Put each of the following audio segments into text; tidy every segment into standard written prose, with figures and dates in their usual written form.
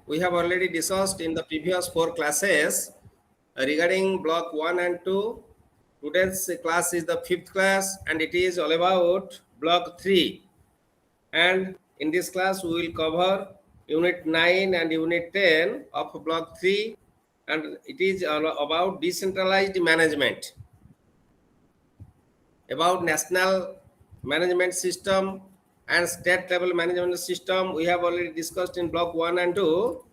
we have already discussed in the previous 4 classes regarding block 1 and 2. Today's class is the 5th class and it is all about block 3. And in this class we will cover unit 9 and unit 10 of block 3, and it is all about decentralized management, about national management system and state level management system. We have already discussed in block 1 and 2,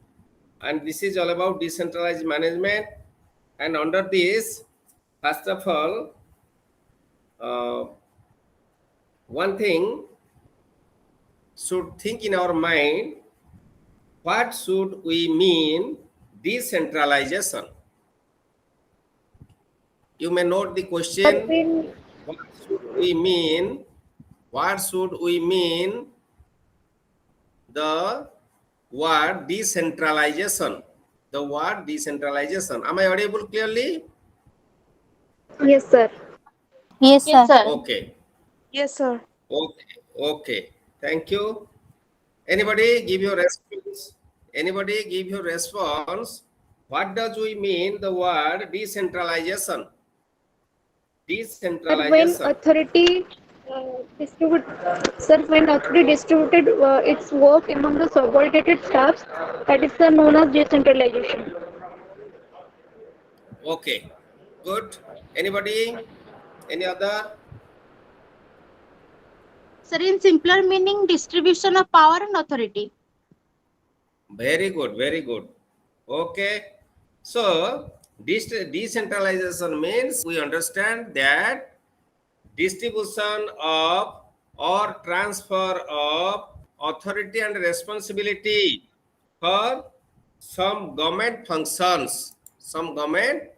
and this is all about decentralized management. And under this, first of all, one thing should think in our mind, what should we mean decentralization? You may note the question, what should we mean? What should we mean the word decentralization? The word decentralization. Am I audible clearly? Yes, sir. Yes, sir. Okay. Yes, sir. Okay. Okay. Thank you. Anybody give your response? Anybody give your response? What does we mean the word decentralization? Sir, when Decentralization. authority distributed its work among the subordinated staffs, that is known as decentralization. Okay. Good. Anybody? Any other? Sir, in simpler meaning, distribution of power and authority. Very good. Very good. Okay. So, decentralization means we understand that distribution of or transfer of authority and responsibility for some government functions. Some government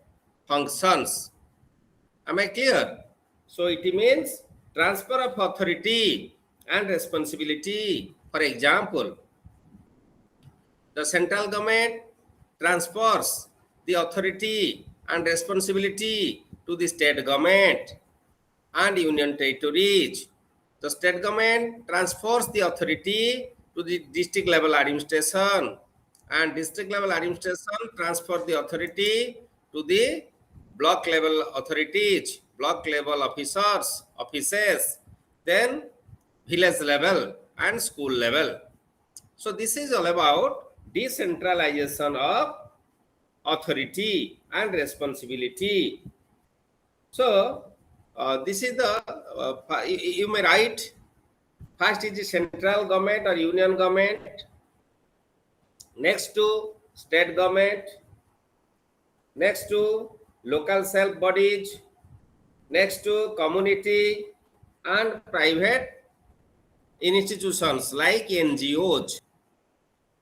functions. Am I clear? So it means transfer of authority and responsibility. For example, the central government transfers the authority and responsibility to the state government and union territories. The state government transfers the authority to the district level administration, and district level administration transfer the authority to the block level authorities, block level offices, then village level and school level. So this is all about decentralization of authority and responsibility. So this is the you may write, first is the central government or union government, next to state government, next to local self bodies, next to community and private institutions like NGOs.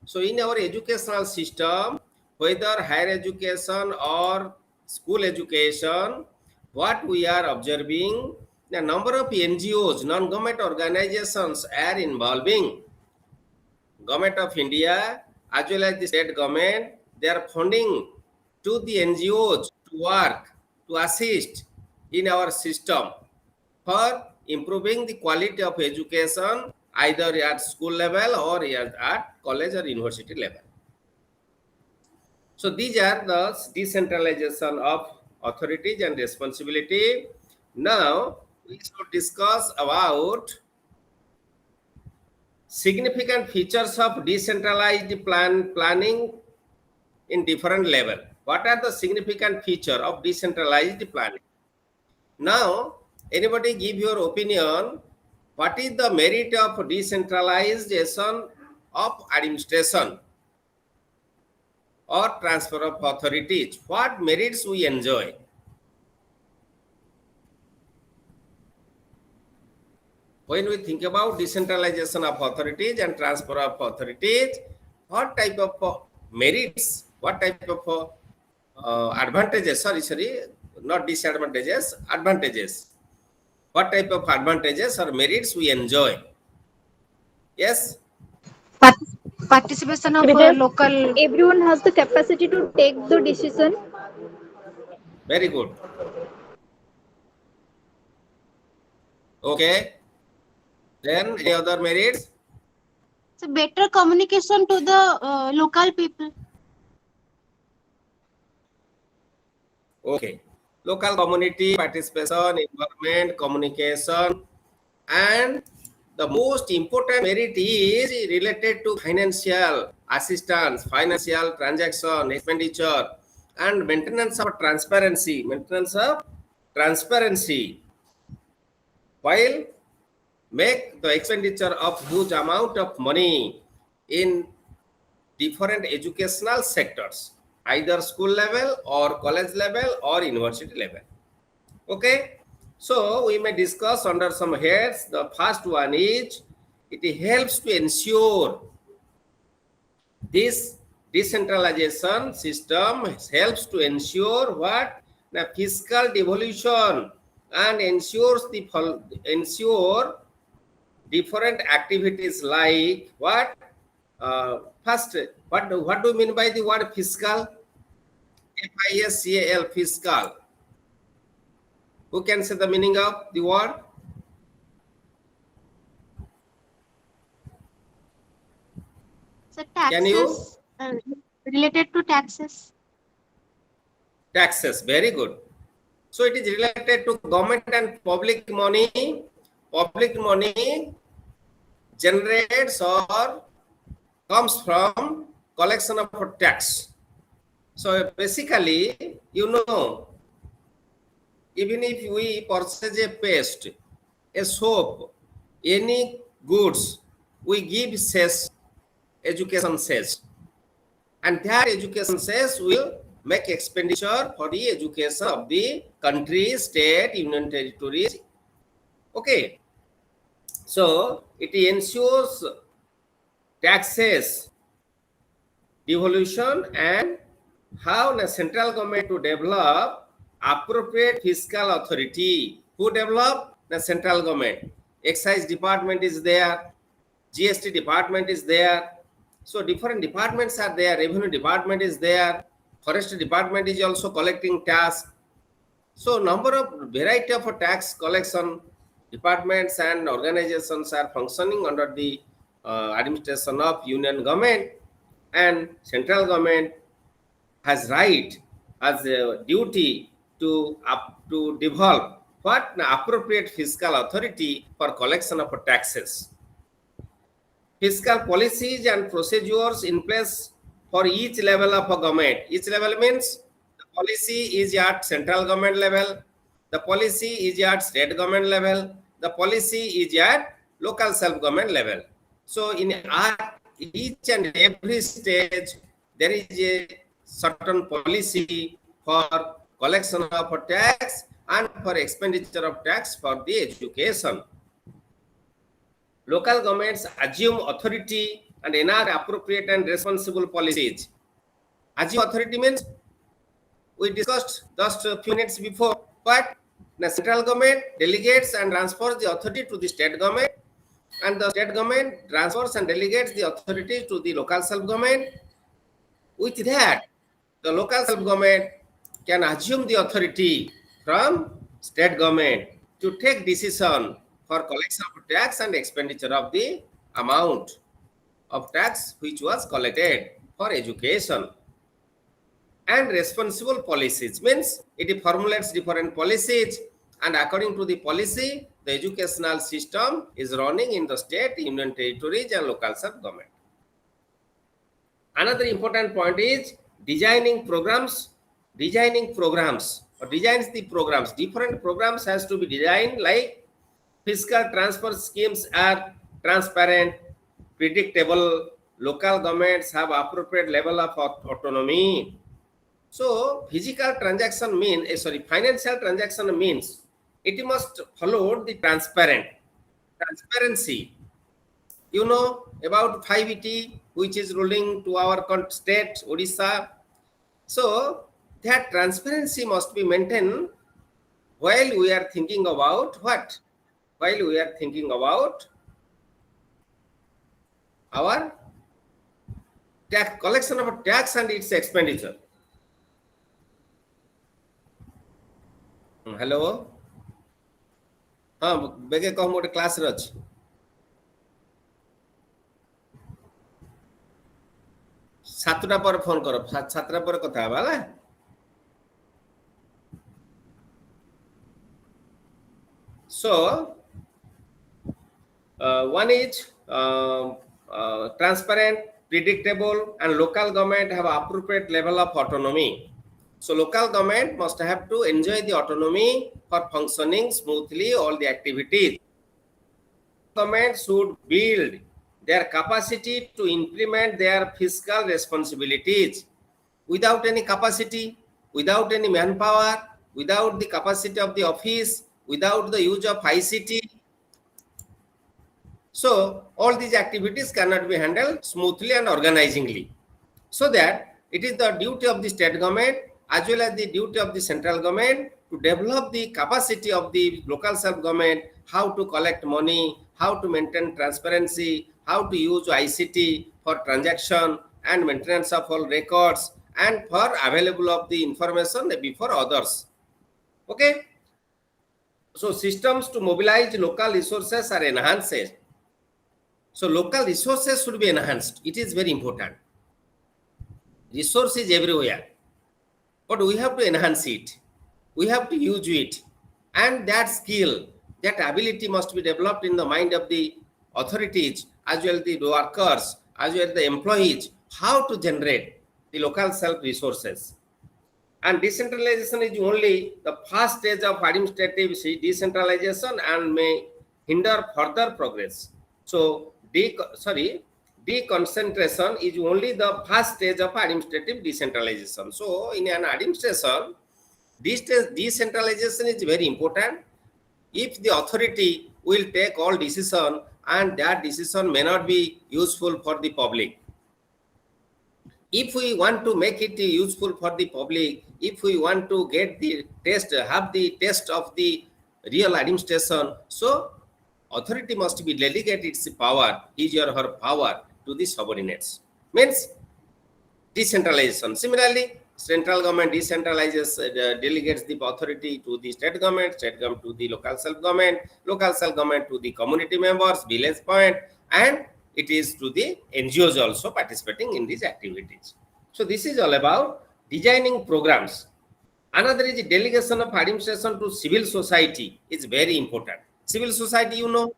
So in our educational system, whether higher education or school education, what we are observing, the number of NGOs, non-government organizations are involving. Government of India as well as the state government, they are funding to the NGOs to work, to assist in our system for improving the quality of education either at school level or at college or university level. So these are the decentralization of authorities and responsibility. Now we should discuss about significant features of decentralized planning in different level. What are the significant feature of decentralized planning? Now, anybody give your opinion, what is the merit of decentralization of administration or transfer of authorities? What merits we enjoy? When we think about decentralization of authorities and transfer of authorities, what type of merits, what type of advantages, not disadvantages, advantages. What type of advantages or merits we enjoy? Yes? Participation of Because local. everyone has the capacity to take the decision. Very good. Okay. Then any other merits? So better communication to the local people. Okay. Local community participation, environment, communication, and the most important merit is related to financial assistance, financial transaction, expenditure, and maintenance of transparency. Maintenance of transparency. While make the expenditure of huge amount of money in different educational sectors, either school level or college level or university level. Okay, so we may discuss under some heads. The first one is it helps to ensure this decentralization system helps to ensure what the fiscal devolution and ensure different activities like what first what do you mean by the word fiscal? FISCAL, fiscal. Who can say the meaning of the word? So Can you? taxes related to taxes. Taxes, very good. So it is related to government and public money. Public money generates or comes from collection of a tax. So basically, even if we purchase a paste, a soap, any goods, we give cess, education cess. And that education cess will make expenditure for the education of the country, state, union territories. Okay. So it ensures taxes devolution and how the central government to develop appropriate fiscal authority. Who develop? The central government. Excise department is there, GST department is there. So different departments are there. Revenue department is there. Forestry department is also collecting tax. So number of variety of tax collection departments and organizations are functioning under the administration of union government, and central government has right as a duty to develop what the appropriate fiscal authority for collection of taxes. Fiscal policies and procedures in place for each level of a government. Each level means the policy is at central government level, the policy is at state government level, the policy is at local self-government level. So in each and every stage, there is a certain policy for collection of a tax and for expenditure of tax for the education. Local governments assume authority and enact appropriate and responsible policies. Assume authority means we discussed just a few minutes before, but the central government delegates and transfers the authority to the state government, and the state government transfers and delegates the authority to the local self-government. With that, the local self-government can assume the authority from state government to take decision for collection of tax and expenditure of the amount of tax which was collected for education. And responsible policies means it formulates different policies, and according to the policy, the educational system is running in the state, union territories, and local self-government. Another important point is designing programs. Or designs the programs. Different programs has to be designed like fiscal transfer schemes are transparent, predictable. Local governments have appropriate level of autonomy. So financial transaction means it must follow the transparency. You know about 5ET, which is ruling to our state, Odisha. So that transparency must be maintained while we are thinking about what? While we are thinking about our tax collection of tax and its expenditure. Hello हाँ बेगे कह मोटे class रे अछि 7টা पर phone करो 7टा पर कथा हबा ना so one is transparent, predictable, and local government have appropriate level of autonomy. So local government must have to enjoy the autonomy for functioning smoothly all the activities. Government should build their capacity to implement their fiscal responsibilities. Without any capacity, without any manpower, without the capacity of the office, without the use of ICT, so all these activities cannot be handled smoothly and organizingly. So that it is the duty of the state government as well as the duty of the central government to develop the capacity of the local self-government, how to collect money, how to maintain transparency, how to use ICT for transaction and maintenance of all records and for available of the information before others. Okay. So systems to mobilize local resources are enhanced. So local resources should be enhanced. It is very important. Resource is everywhere, but we have to enhance it. We have to use it, and that skill, that ability must be developed in the mind of the authorities as well as the workers, as well as the employees. How to generate the local self resources. And decentralization is only the first stage of administrative decentralization and may hinder further progress. So, deconcentration is only the first stage of administrative decentralization. So, in an administration, this decentralization is very important. If the authority will take all decision and that decision may not be useful for the public, if we want to make it useful for the public, if we want to get the test, have the test of the real administration, so authority must be delegate its power, his or her power to the subordinates. Means decentralization. Similarly, central government decentralizes, delegates the authority to the state government to the local self-government to the community members, village point, and it is to the NGOs also participating in these activities. So this is all about designing programs. Another is delegation of administration to civil society is very important. Civil society, you know,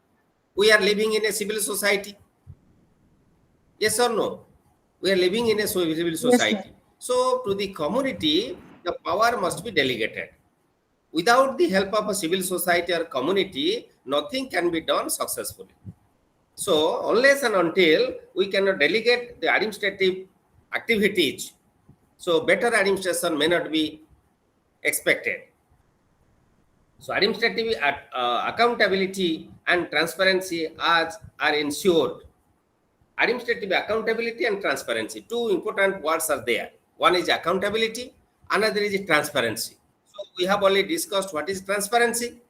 we are living in a civil society. Yes or no? We are living in a civil society. Yes, so to the community, the power must be delegated. Without the help of a civil society or community, nothing can be done successfully. So unless and until we cannot delegate the administrative activities, so better administration may not be expected. So administrative accountability and transparency are ensured. Administrative accountability and transparency, two important words are there. One is accountability, another is transparency. So we have already discussed what is transparency.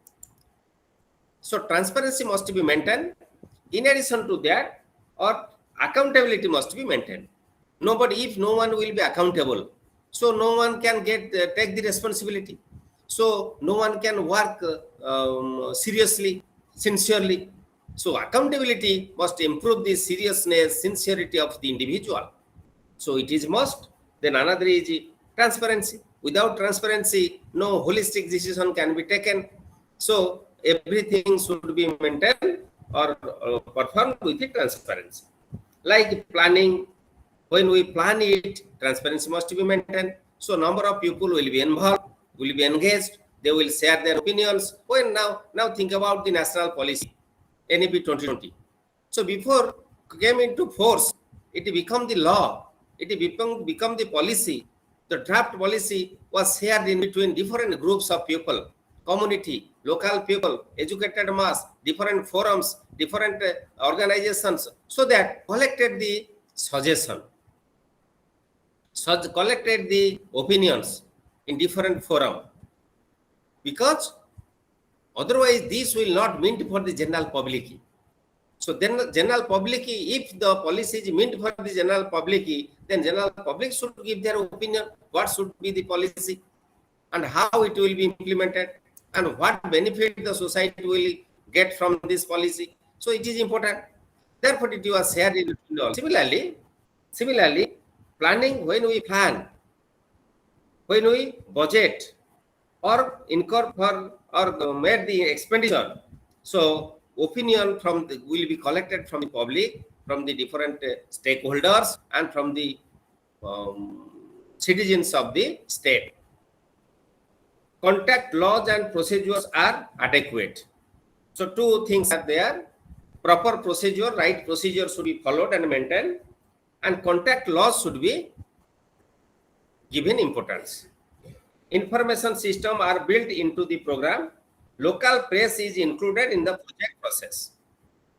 So transparency must be maintained. In addition to that, or accountability must be maintained. If no one will be accountable, so no one can take the responsibility. So no one can work seriously, sincerely. So accountability must improve the seriousness, sincerity of the individual. So it is must. Then another is transparency. Without transparency, no holistic decision can be taken. So everything should be maintained or performed with the transparency. Like planning, when we plan it, transparency must be maintained. So number of people will be involved, will be engaged, they will share their opinions. When now think about the national policy, NEP 2020. So before came into force, it become the law, it become the policy. The draft policy was shared in between different groups of people, community, local people, educated mass, different forums, different organizations, so that collected the suggestion, collected the opinions in different forum, because otherwise this will not meant for the general public. So then the general public, if the policy is meant for the general public, then general public should give their opinion, what should be the policy and how it will be implemented and what benefit the society will get from this policy. So it is important. Therefore, it was shared in all. Similarly, Planning, when we plan, when we budget or incur for or made the expenditure. So opinion will be collected from the public, from the different stakeholders, and from the citizens of the state. Contact laws and procedures are adequate. So two things are there. Proper procedure, right procedure should be followed and maintained, and contact laws should be given importance. Information system are built into the program. Local press is included in the project process.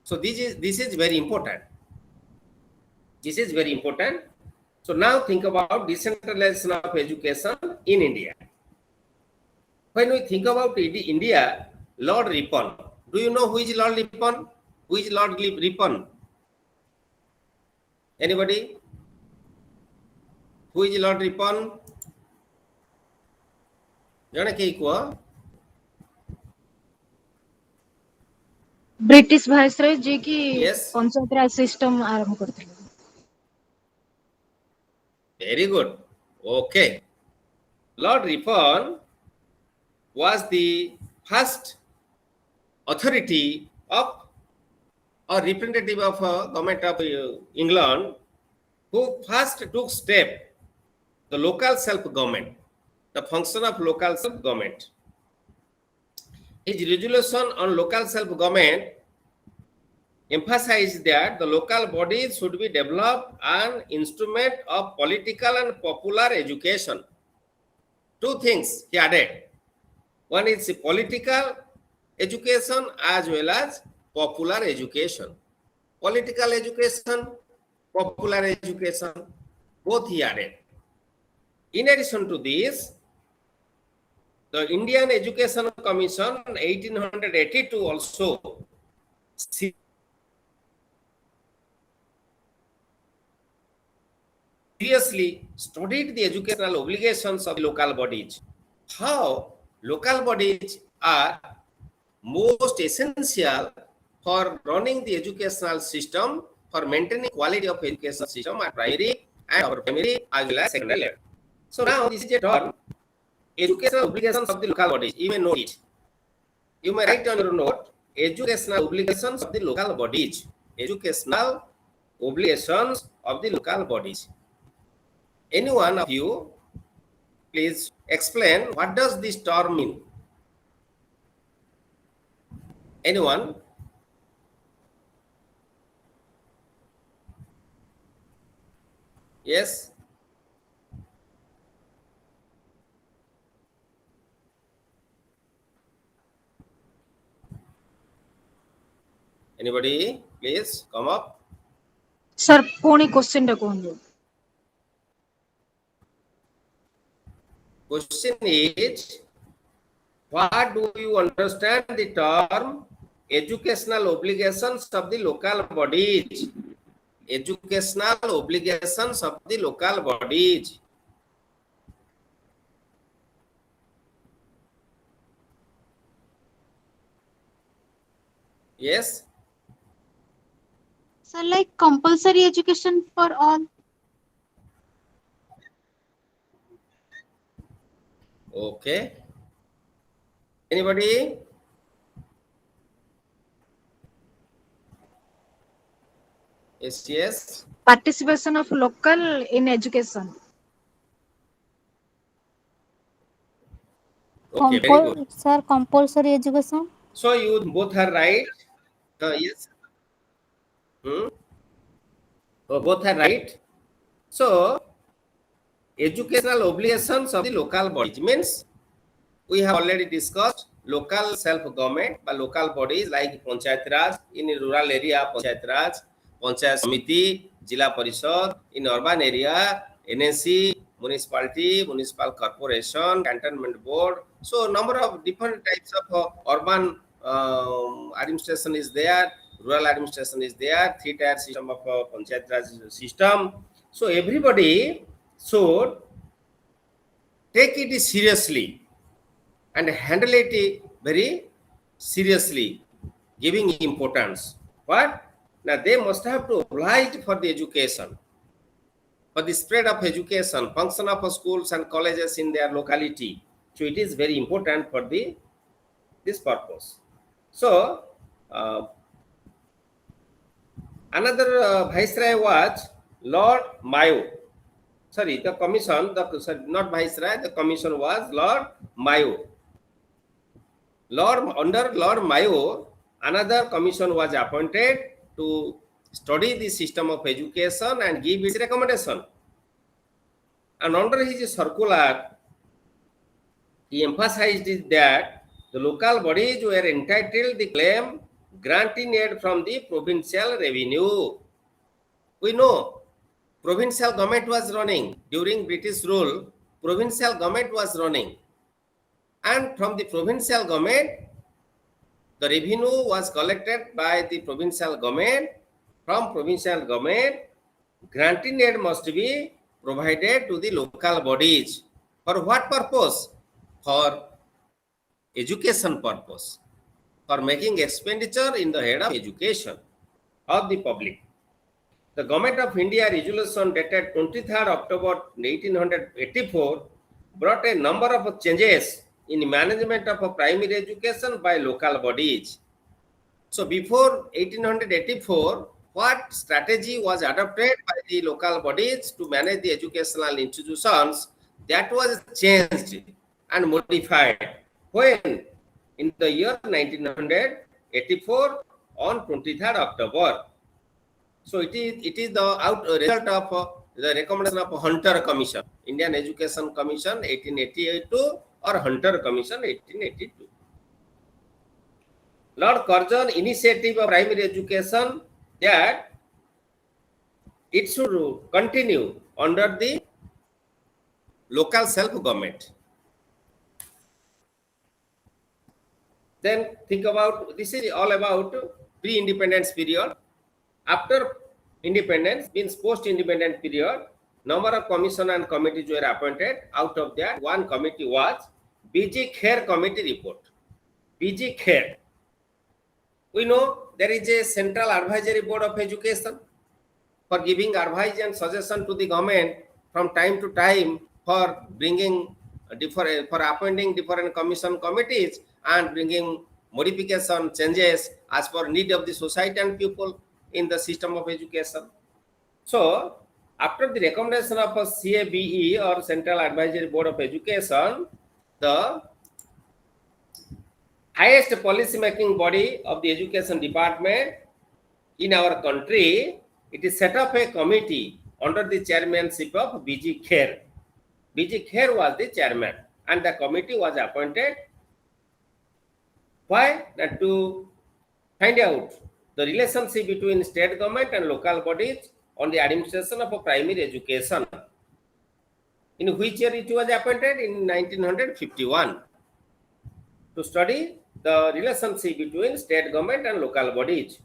So this is very important. This is very important. So now think about decentralization of education in India. When we think about India, Lord Ripon, do you know who is Lord Ripon? Who is Lord Ripon? Anybody? Who is Lord Ripon? Jane ke kuo? British viceroy जे कि Yes. Panchayat राज system आरंभ करथिले. Very good. Okay. Lord Ripon was the first authority of or representative of government of England who first took step the local self-government, the function of local self-government. His resolution on local self-government emphasized that the local bodies should be developed an instrument of political and popular education. Two things he added. One is political education as well as popular education. Political education, popular education, both he added. In addition to this, the Indian Education Commission 1882 also seriously studied the educational obligations of local bodies. How local bodies are most essential for running the educational system, for maintaining quality of education system at primary and our primary as well as secondary level. So now this is a term, educational obligations of the local bodies. You may know it. You may write on your note, educational obligations of the local bodies. Educational obligations of the local bodies. Any one of you, please explain what does this term mean? Anyone? Yes? Anybody? Please come up. Sir पुणी question टा कहंदो. Question is, what do you understand the term educational obligations of the local bodies? Educational obligations of the local bodies. Yes? So like compulsory education for all. Okay. Anybody? Yes, yes. Participation of local in education. Okay, very good. Sir, compulsory education. So you both are right. Yes. Oh, both are right. So educational obligations of the local bodies means we have already discussed local self-government by local bodies like Panchayat Raj, in rural area Panchayat Raj, Panchayat Samiti, Jila Parishad, in urban area NSC, municipality, municipal corporation, cantonment board. So number of different types of urban administration is there, rural administration is there, three-tier system of Panchayat Raj system. So everybody should take it seriously and handle it very seriously, giving importance. But now they must have to apply it for the education. for the spread of education, function of schools and colleges in their locality. So it is very important for this purpose. So another viceroy was Lord Mayo. Sorry, the commission, not viceroy, the commission was Lord Mayo. Under Lord Mayo, another commission was appointed to study the system of education and give its recommendation. And under his circular, he emphasized that the local bodies were entitled to claim granting aid from the provincial revenue. We know provincial government was running during British rule. Provincial government was running, and from the provincial government, the revenue was collected by the provincial government. From provincial government, granting aid must be provided to the local bodies. For what purpose? For education purpose, for making expenditure in the head of education of the public. The Government of India resolution dated 23rd October 1884 brought a number of changes in management of primary education by local bodies. So before 1884, what strategy was adopted by the local bodies to manage the educational institutions, that was changed and modified when in the year 1984 on 23rd October. So it is the result of the recommendation of Hunter Commission, Indian Education Commission 1882 or Hunter Commission 1882. Lord Curzon initiative of primary education that it should continue under the local self-government. Then think about, this is all about pre-independence period. After independence, means post-independent period, number of commission and committees were appointed. Out of that, one committee was BG Kher Committee report. BG Kher. We know there is a Central Advisory Board of Education for giving advice and suggestion to the government from time to time for bringing for appointing different commission committees and bringing modification changes as per need of the society and people in the system of education. So after the recommendation of a CABE or Central Advisory Board of Education, the highest policy making body of the education department in our country, it is set up a committee under the chairmanship of BG Kher. BG Kher was the chairman and the committee was appointed. Why? That to find out the relationship between state government and local bodies on the administration of a primary education. In which year it was appointed? In 1951. To study the relationship between state government and local bodies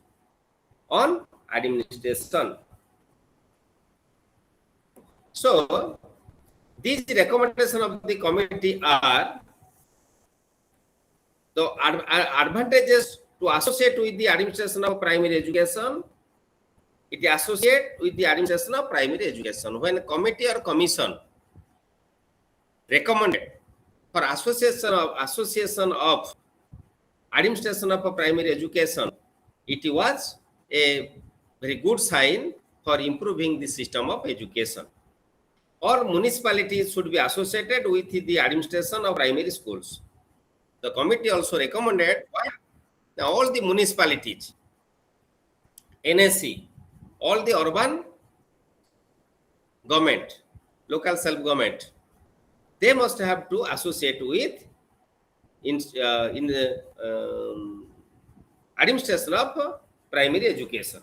on administration. So these recommendations of the committee are the advantages to associate with the administration of primary education. It associate with the administration of primary education. When a committee or commission recommended for association of administration of a primary education, it was a very good sign for improving the system of education. Or municipalities should be associated with the administration of primary schools. The committee also recommended all the municipalities, NSC, all the urban government, local self-government, they must have to associate with in the administration of primary education.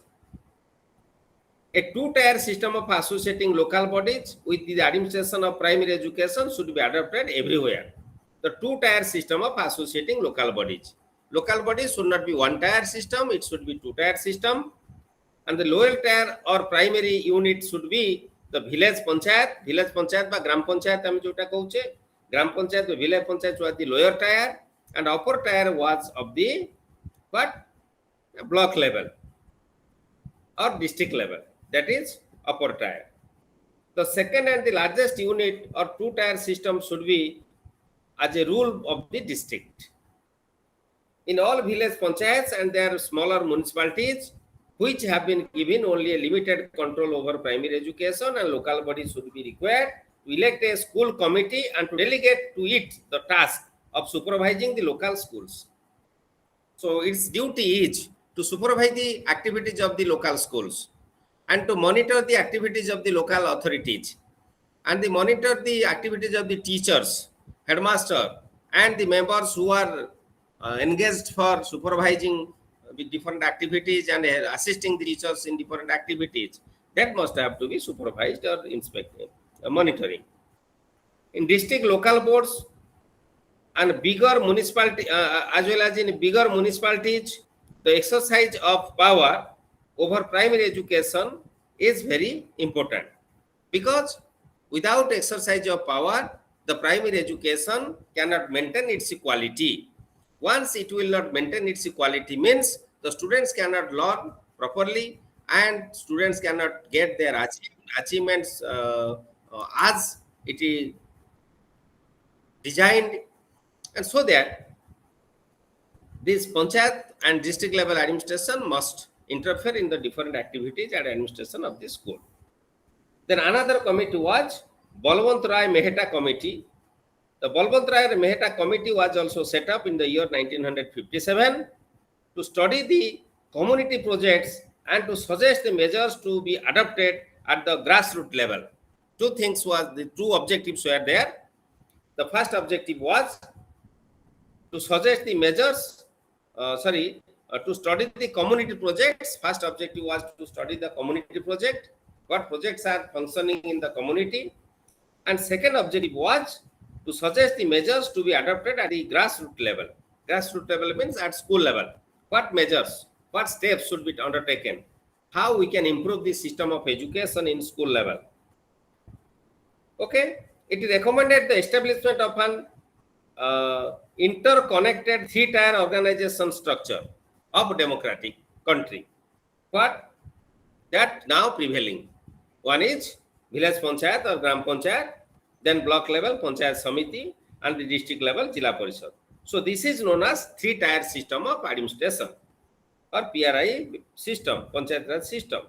A two-tier system of associating local bodies with the administration of primary education should be adopted everywhere. The two-tier system of associating local bodies. Local bodies should not be one-tier system, it should be two-tier system. And the lower tier or primary unit should be the village panchayat by gram panchayat ami jota kahuche. Gram panchayat the village panchayat was the lower tier and upper tier was of the what? Block level or district level, that is upper tier. The second and the largest unit or two-tier system should be as a rule of the district. In all village panchayats and their smaller municipalities, which have been given only a limited control over primary education, and local bodies should be required to elect a school committee and to delegate to it the task of supervising the local schools. So its duty is to supervise the activities of the local schools and to monitor the activities of the local authorities and they monitor the activities of the teachers, headmaster, and the members who are engaged for supervising with different activities and assisting the teachers in different activities. That must have to be supervised or inspected, monitoring. In district local boards and bigger municipality, as well as in bigger municipalities, the exercise of power over primary education is very important because without exercise of power, the primary education cannot maintain its quality. Once it will not maintain its quality means the students cannot learn properly and students cannot get their achievements as it is designed, and so that this panchayat and district level administration must interfere in the different activities and administration of the school. Then another committee was Balwant Rai Mehta Committee. The Balwant Rai Mehta Committee was also set up in the year 1957 to study the community projects and to suggest the measures to be adopted at the grassroots level. Two things was the two objectives were there. The first objective was to suggest the measures, to study the community projects. First objective was to study the community project, what projects are functioning in the community. And second objective was to suggest the measures to be adopted at the grassroots level. Grassroots level means at school level. What measures, what steps should be undertaken, how we can improve the system of education in school level. Okay, it recommended the establishment of an interconnected three-tier organization structure of democratic country. What that now prevailing. One is village panchayat or gram panchayat, then block level panchayat samiti, and the district level jila parishad. So this is known as three-tier system of administration or PRI system, panchayat raj system.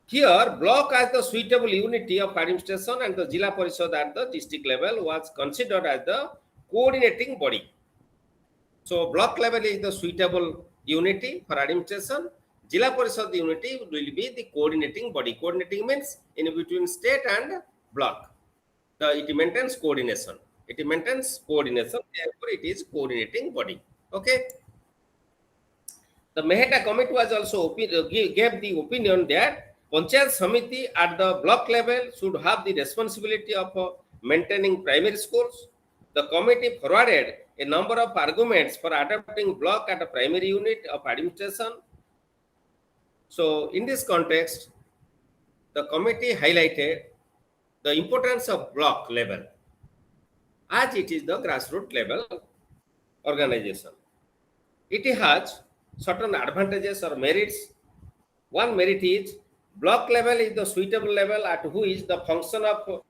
Here, block as the suitable unity of administration and the jila parishad at the district level was considered as the coordinating body. So block level is the suitable unity for administration. Jila Parishad unity will be the coordinating body. Coordinating means in between state and block. It maintains coordination. It maintains coordination. Therefore, it is coordinating body. Okay. The Mehta committee was also gave the opinion that Panchayat Samiti at the block level should have the responsibility of maintaining primary schools. The committee forwarded a number of arguments for adopting block at a primary unit of administration. So in this context, the committee highlighted the importance of block level as it is the grassroots level organization. It has certain advantages or merits. One merit is block level is the suitable level at which the function of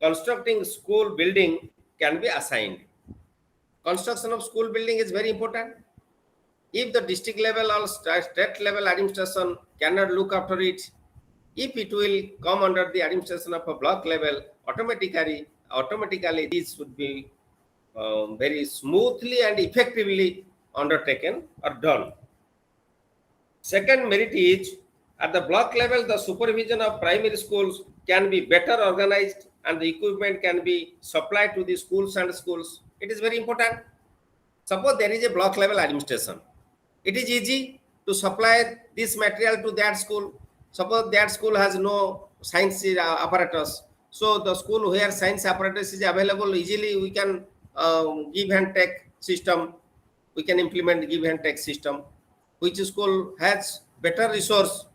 constructing school building can be assigned. Construction of school building is very important. If the district level or state level administration cannot look after it, if it will come under the administration of a block level, automatically this would be very smoothly and effectively undertaken or done. Second merit is at the block level, the supervision of primary schools can be better organized and the equipment can be supplied to the schools and schools. It is very important. Suppose there is a block level administration. It is easy to supply this material to that school. Suppose that school has no science apparatus. So the school where science apparatus is available, easily we can give and take system. We can implement give and take system. Which school has better resource,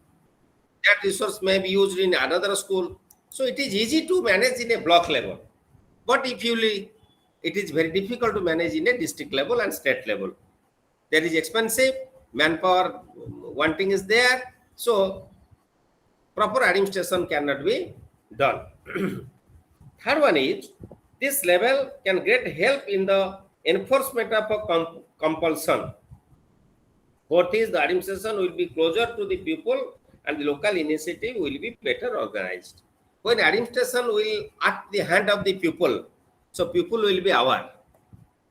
that resource may be used in another school. So it is easy to manage in a block level. But if it is very difficult to manage in a district level and state level. There is expensive, manpower wanting is there. So proper administration cannot be Done. Third one is, this level can get help in the enforcement of a compulsion. Fourth is, the administration will be closer to the people and the local initiative will be better organized. When administration will at the hand of the people, so people will be aware.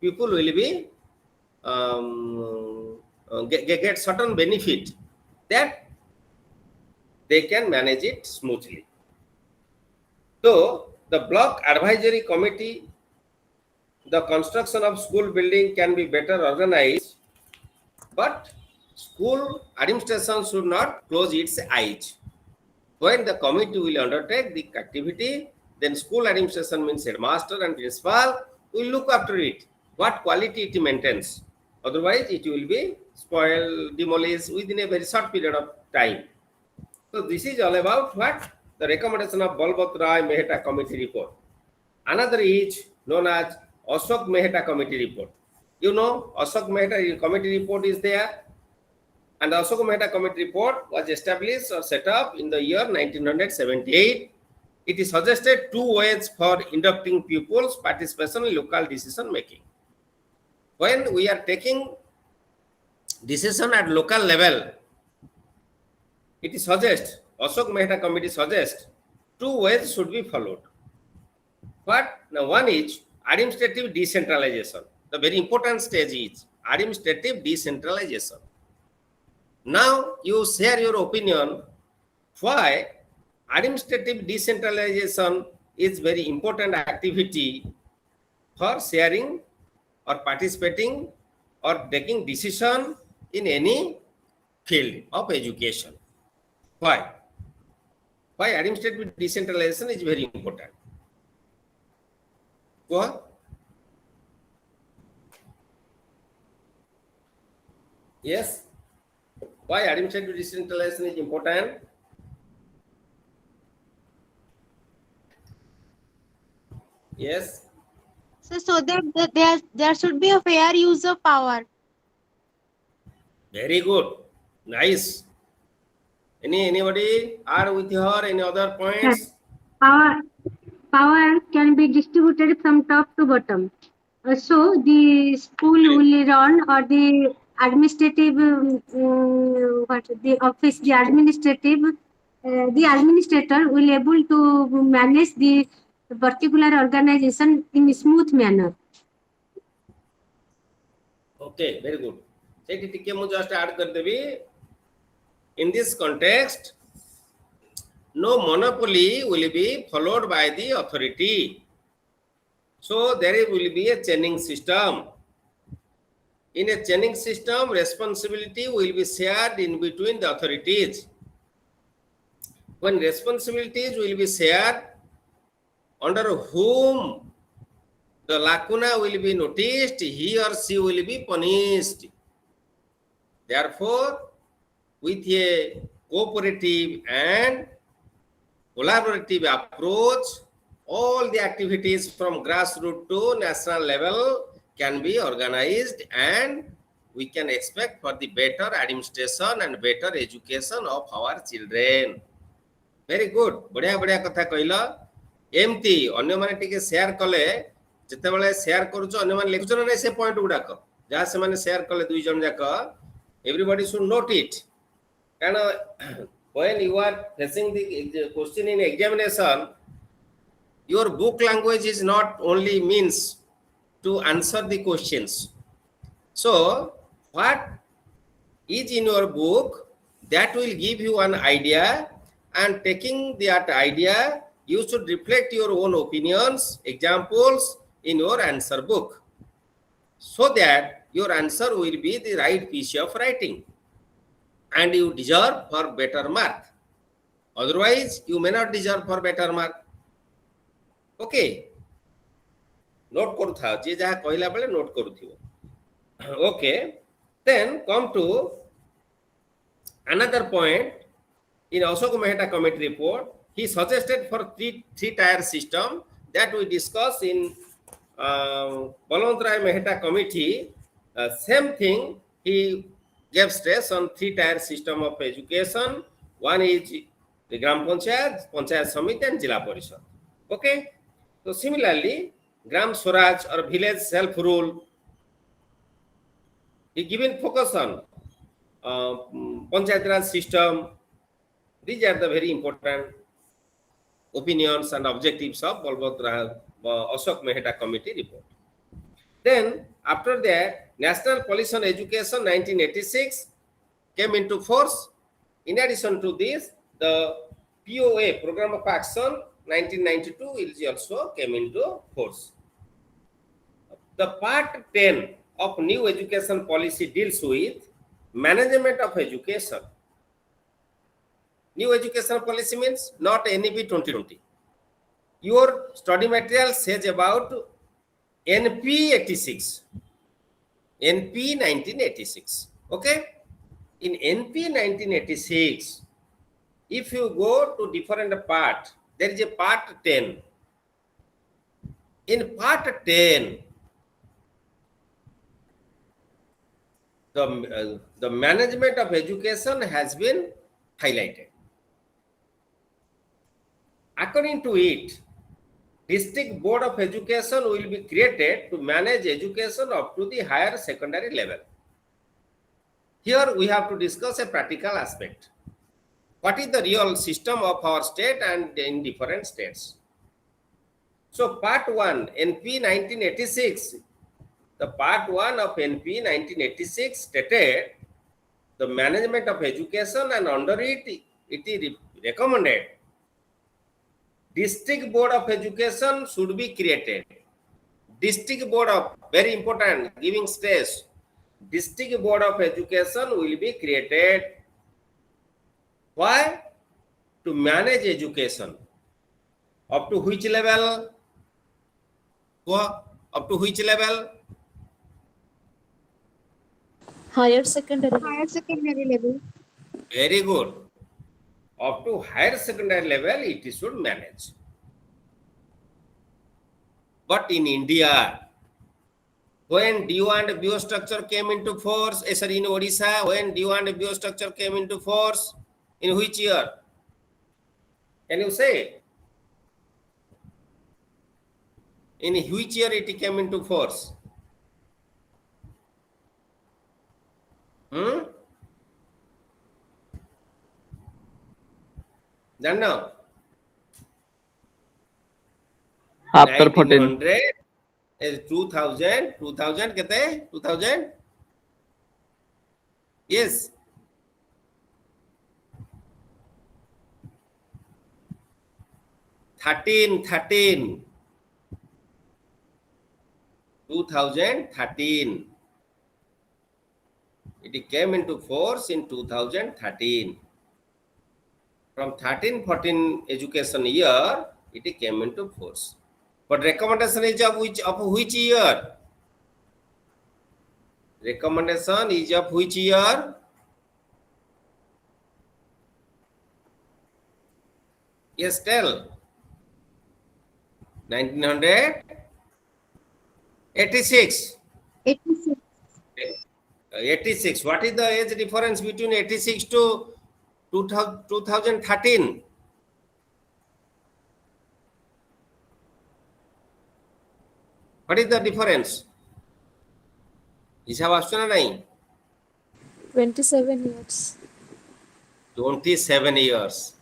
People will be get certain benefit that they can manage it smoothly. So the block advisory committee, the construction of school building can be better organized, but school administration should not close its eyes. When the committee will undertake the activity, then school administration means headmaster and principal will look after it, what quality it maintains. Otherwise, it will be spoiled, demolished within a very short period of time. So this is all about what? The recommendation of Balbat Rai Mehta committee report. Another is known as Ashok Mehta committee report. You know, Ashok Mehta committee report is there. And the Ashok Mehta committee report was established or set up in the year 1978. It is suggested two ways for inducting pupils' participation in local decision making. When we are taking decision at local level, it is suggest, Ashok Mehta committee suggests, two ways should be followed. But now one is administrative decentralization. The very important stage is administrative decentralization. Now you share your opinion why administrative decentralization is very important activity for sharing or participating or taking decision in any field of education. Why? Why administrative decentralization is very important? Go on. Yes. Why administrative decentralization is important? Yes. So that there should be a fair use of power. Very good. Nice. Anybody add with her any other points? Power can be distributed from top to bottom. So the school will run, or the administrative the office, the administrator will able to manage the particular organization in a smooth manner. Okay, very good. Just add in this context, no monopoly will be followed by the authority. So there will be a chaining system. In a chaining system, responsibility will be shared in between the authorities. When responsibilities will be shared, under whom the lacuna will be noticed, he or she will be punished. Therefore, with a cooperative and collaborative approach, all the activities from grassroots to national level can be organized, and we can expect for the better administration and better education of our children. Very good. बढ़िया बढ़िया कथा कहला. एमती अन्य माने टिके share कले, जते बेले शेयर करूछ अन्य माने लेक्चर नै से पॉइंट गुडाक जहा से माने शेयर कले दुई जन जाक, everybody should note it. And when you are facing the question in examination, your book language is not only means to answer the questions. So what is in your book, that will give you an idea, and taking that idea, you should reflect your own opinions, examples in your answer book, so that your answer will be the right piece of writing and you deserve for better mark. Otherwise, you may not deserve for better mark. Okay. Note करू था जे जहाँ कहला बेले note करू थियो. Okay. Then come to another point. In Ashok Mehta committee report, he suggested for three-tier system that we discussed in Balwant Rai Mehta committee. Same thing, he gave stress on three-tier system of education. One is the Gram Panchayat, Panchayat Samiti and Jila Parishad. Okay. So similarly, Gram Swaraj or village self-rule, he given focus on Panchayat Raj system. These are the very important opinions and objectives of Ashok Mehta Committee report. Then after that, National Policy on Education 1986 came into force. In addition to this, the POA, Program of Action 1992, is also came into force. The part 10 of new education policy deals with management of education. New education policy means not NEP 2020. Your study material says about NP 86, NP 1986. Okay? In NP 1986, if you go to different part, there is a part 10. In part 10, the management of education has been highlighted. According to it, District Board of Education will be created to manage education up to the higher secondary level. Here we have to discuss a practical aspect. What is the real system of our state and in different states? So part 1, NP 1986, the part 1 of NP 1986 stated the management of education, and under it, it is recommended District Board of Education should be created. District Board of, very important, giving stress, District Board of Education will be created. Why? To manage education. Up to which level? Up to which level? Higher secondary. Higher secondary level. Very good. Up to higher secondary level, it should manage. But in India, when DO and BO structure came into force, in Odisha, when DO and BO structure came into force, in which year? Can you say? In which year it came into force? Don't know. After 14. 1900 is 2000. 2000 kete? 2000? Yes. Thirteen. 2013. It came into force in 2013. From 13-14 education year, it came into force. But recommendation is of which year? Recommendation is of which year? Yes, tell. 1986. 86. 86. What is the age difference between 86 to 2013? What is the difference? हिसाब आसुना नहीं? 27 years. 27 years.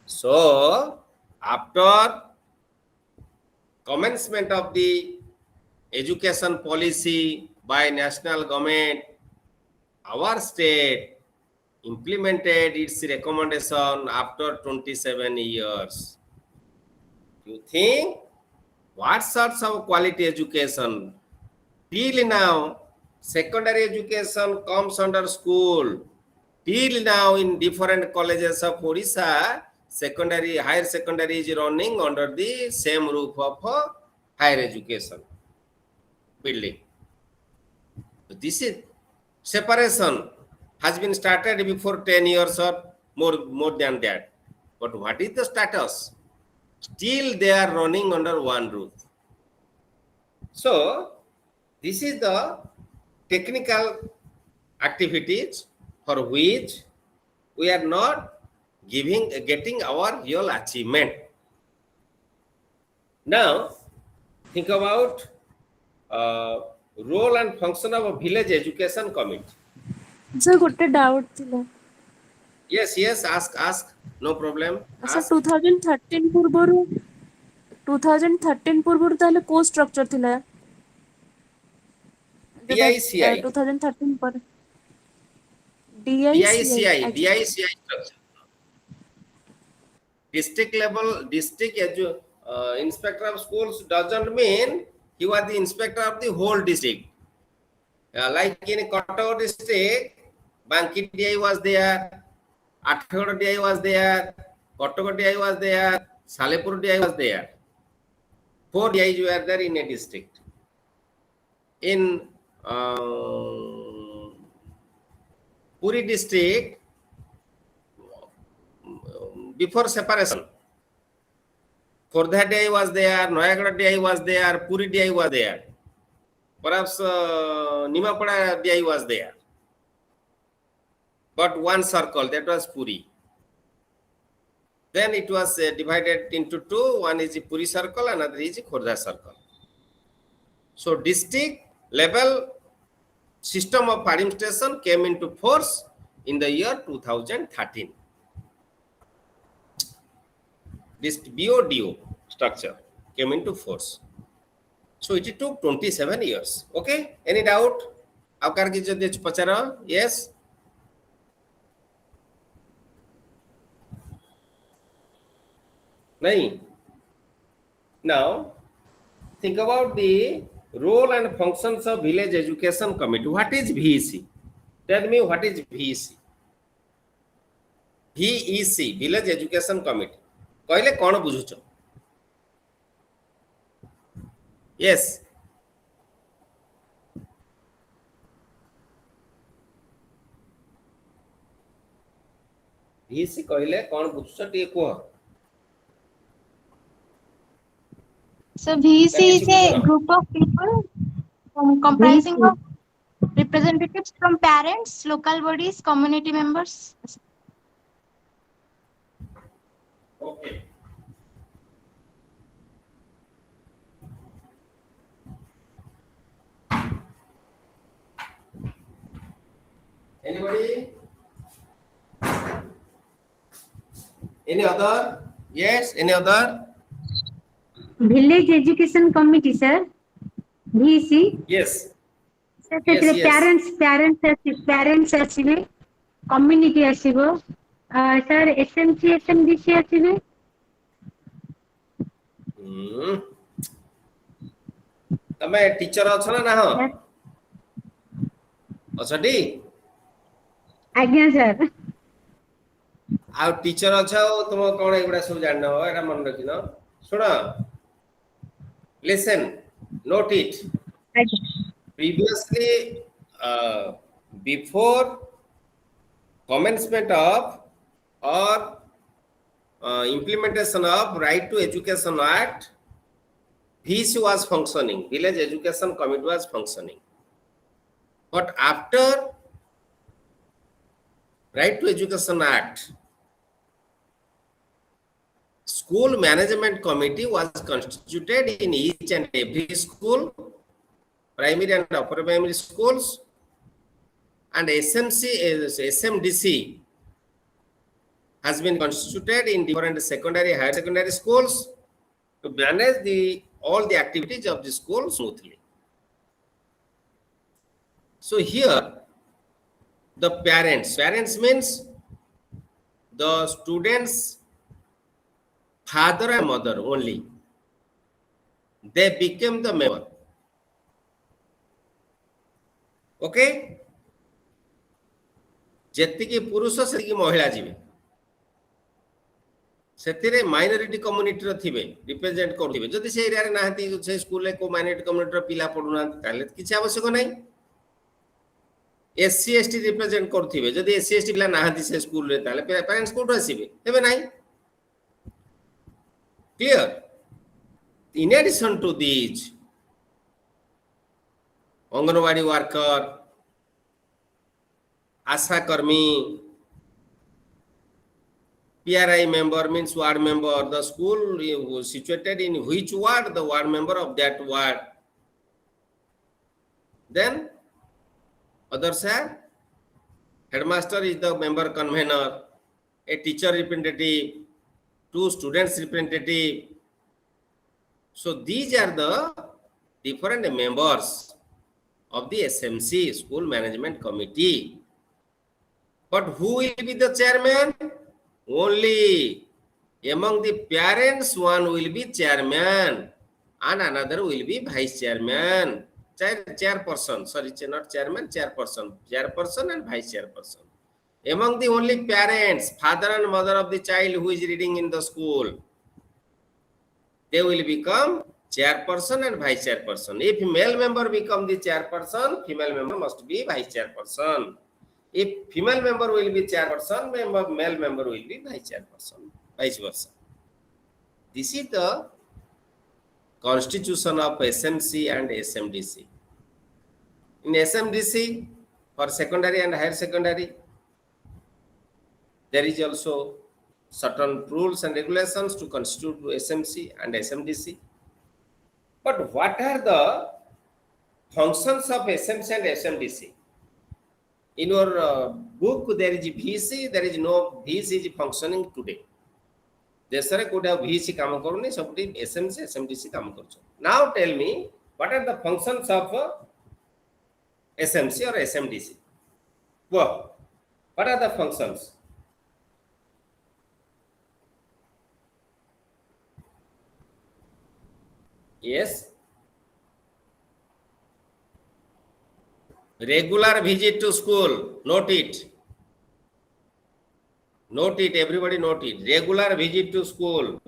So after commencement of the education policy by national government, our state implemented its recommendation after 27 years. You think what sorts of quality education? Till now, secondary education comes under school. Till now, in different colleges of Odisha, higher secondary is running under the same roof of higher education building. So this is separation has been started before 10 years or more than that. But what is the status? Still they are running under one roof. So this is the technical activities for which we are not getting our real achievement. Now think about role and function of a village education committee. Sir गोटे doubt थिला Yes, ask, no problem, sir ask. 2013 पूर्वरु 2013 पूर्वरु ताले को structure थिला DICI 2013 पर DICI DICI structure. District level inspector of schools doesn't mean he was the inspector of the whole district. Like in Kottagod district, Banki DI was there, Athagod DI was there, Kottagod DI was there, Salepur DI was there. 4 DIs were there in a district. In Puri district, before separation, Khordha DI was there, Noyagada DI was there, Puri DI was there. Perhaps Nimapada DI was there. But one circle, that was Puri. Then it was divided into two. One is the Puri circle, another is the Khordha circle. So district level system of administration came into force in the year 2013. This BODO structure came into force. So it took 27 years. Okay? Any doubt? Aapkar ki jodi pachara? Yes? Nahi? Now, think about the role and functions of village education committee. What is VEC? Tell me what is VEC? VEC, Village Education Committee. कहले कौन बुझुच? Yes. VEC कहले कौन बुझुच टिके कह. So VEC is a group of people comprising of representatives from parents, local bodies, community members. Okay. Anybody? Any other? Yes, any other? Village Education Committee, sir. VEC. Yes. Sir, Yes. parents ଆସିବେ, community ଆସିବ, sir SMC SMDC ଆସିବେ. तमे teacher अछ ना ना अछटी आज्ञा sir. आ teacher अछ तुम कोन एगुडा सब जान हो एरा मन रखिन सुन listen note it previously before commencement of or implementation of Right to Education Act, VEC was functioning, Village Education Committee was functioning. But after Right to Education Act, School Management Committee was constituted in each and every school, primary and upper primary schools, and SMDC has been constituted in different secondary, higher secondary schools to manage all the activities of the school smoothly. So here, the parents means the students' father and mother only. They became the member. Okay? ଯେତିକି ପୁରୁଷ ସେତିକି ମହିଳା ଯିବେ ସେଥିରେ minority କମ୍ୟୁନିଟିର ଥିବେ represent କରୁଥିବେ ଯଦି ସେ ଏରିଆରେ ନାହାନ୍ତି ସେ ସ୍କୁଲରେ କୋ ମାଇନରିଟି କମ୍ୟୁନିଟିର ପିଲା ପଢୁନାହାନ୍ତି ତାହେଲେ କିଛି ଆବଶ୍ୟକ ନାହିଁ SC ST ରିପ୍ରେଜେଣ୍ଟ କରୁଥିବେ ଯଦି SC ST ପିଲା ନାହାନ୍ତି ସେ ସ୍କୁଲରେ ତାହେଲେ ପ୍ୟାରେଣ୍ଟସ୍ କୋଉଠୁ ଆସିବେ ହେବେ ନାହିଁ clear in addition to these anganwadi worker ASHA कर्मी PRI member means ward member. The school was situated in which ward? The ward member of that ward. Then others are headmaster is the member convener, a teacher representative, two students representative. So these are the different members of the SMC, School Management Committee. But who will be the chairman? Only among the parents, one will be chairman and another will be vice chairman. Chairperson, sorry, not chairman, chairperson and vice chairperson. Among the only parents, father and mother of the child who is reading in the school, they will become chairperson and vice chairperson. If male member become the chairperson, female member must be vice chairperson. If female member will be chairperson, male member will be vice chairperson, vice versa. This is the constitution of SMC and SMDC. In SMDC, for secondary and higher secondary, there is also certain rules and regulations to constitute SMC and SMDC. But what are the functions of SMC and SMDC? In your book, there is VC, there is no VC is functioning today. देशरे कोठा VC काम करूनी सबटी SMC SMDC काम करछो. Now tell me, what are the functions of SMC or SMDC? What are the functions? Yes. Regular visit to school. Note it. Note it. Everybody note it. Regular visit to school.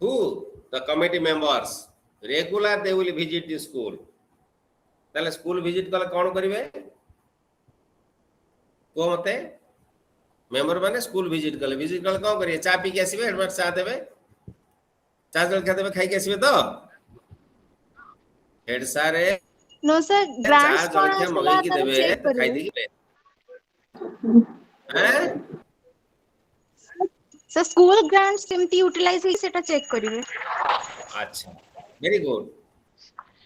Who? The committee members. Regular they will visit the school. ताले school visit कल कौन करिवे? को मते? Member माने school visit कल कौन करिए? चा पी के आसीबे, हेडमास्टर चा देबे. चा जल खाते में खाई के आसीबे तो? हेड सारे No sir, grants चा कौन जल आसला मगाई की तार देबे, check खाई करिए. देगी. हैं? So school grants केमती utilize होई सेटा check करिए. अच्छा, very good.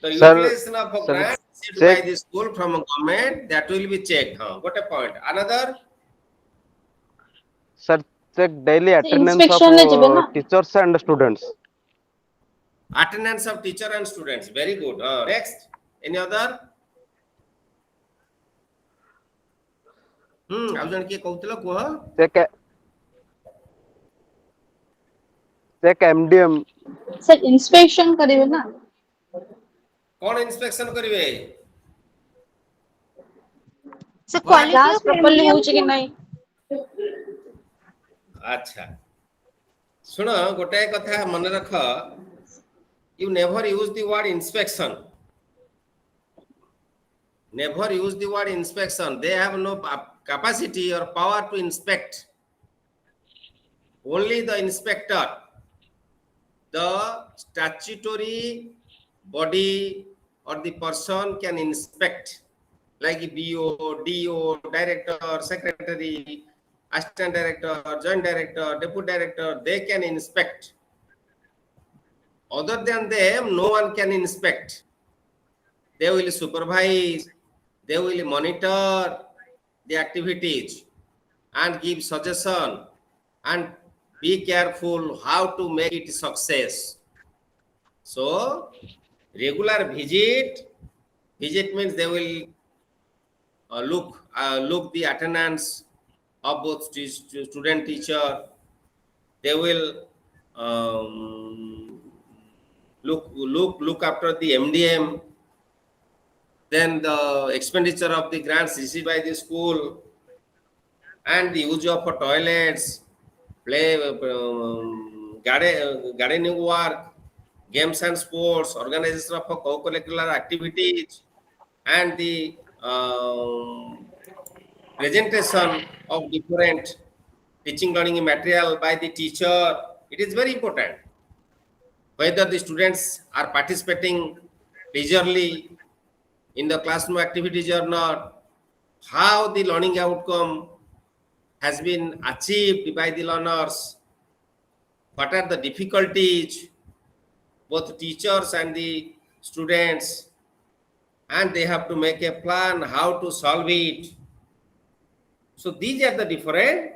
The Sir, utilization of a sir, grant received check. by the school from a government, that will be checked. Got a point. Another? Sir, check daily attendance of inspection ले जेबे ना. teachers and students. Attendance of teacher and students. Very good. Next, any other? ଆଉ ଜଣ କିଏ କହୁଥିଲ କୁହ? check MDM. Sir inspection करिवे ना. कौन इंस्पेक्शन करिवे? So quality of properly MDM होउची कि नहीं. अच्छा, सुनो गोटे कथा मन रख. You never use the word inspection. Never use the word inspection. They have no capacity or power to inspect. Only the inspector, the statutory body or the person can inspect, like BO, DO, director, secretary, assistant director, joint director, deputy director, they can inspect. Other than them, no one can inspect. They will supervise, they will monitor the activities and give suggestion and be careful how to make it success. So, regular visit means they will look the attendance of both student teacher. They will look after the MDM, then the expenditure of the grants received by the school, and the use of toilets, gardening work, games and sports, organization of co-curricular activities, and the presentation of different teaching learning material by the teacher. It is very important whether the students are participating leisurely in the classroom activities or not, how the learning outcome has been achieved by the learners, what are the difficulties, both teachers and the students, and they have to make a plan how to solve it. So these are the different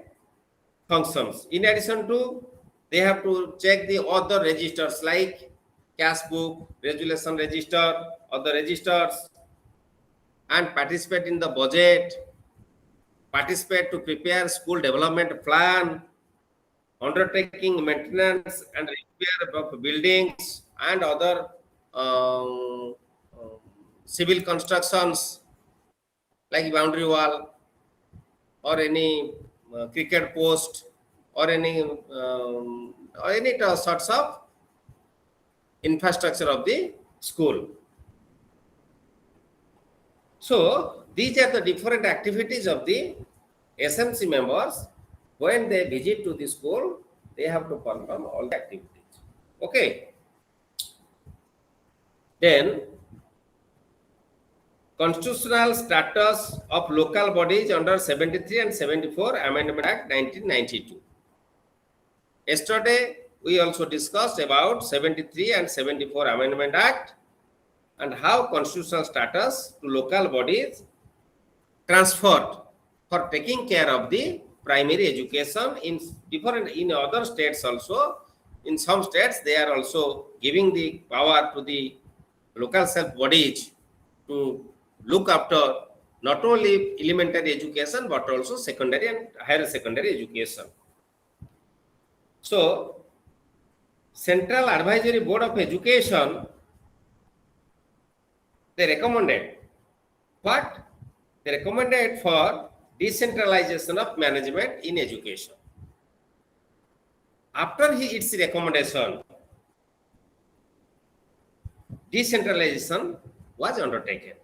functions. In addition to, they have to check the other registers like cash book, resolution register, other registers, and participate in the budget, participate to prepare school development plan, undertaking maintenance and repair of buildings and other um, um, civil constructions like boundary wall or any cricket post or any sorts of infrastructure of the school. So these are the different activities of the SMC members. When they visit to the school, they have to perform all the activities. Okay. Then constitutional status of local bodies under 73 and 74 Amendment Act 1992. Yesterday, we also discussed about 73 and 74 Amendment Act and how constitutional status to local bodies transferred for taking care of the primary education in other states also. In some states, they are also giving the power to the local self bodies to look after not only elementary education but also secondary and higher secondary education. So, Central Advisory Board of Education, they recommended what? They recommended for decentralization of management in education. After its recommendation, decentralization was undertaken.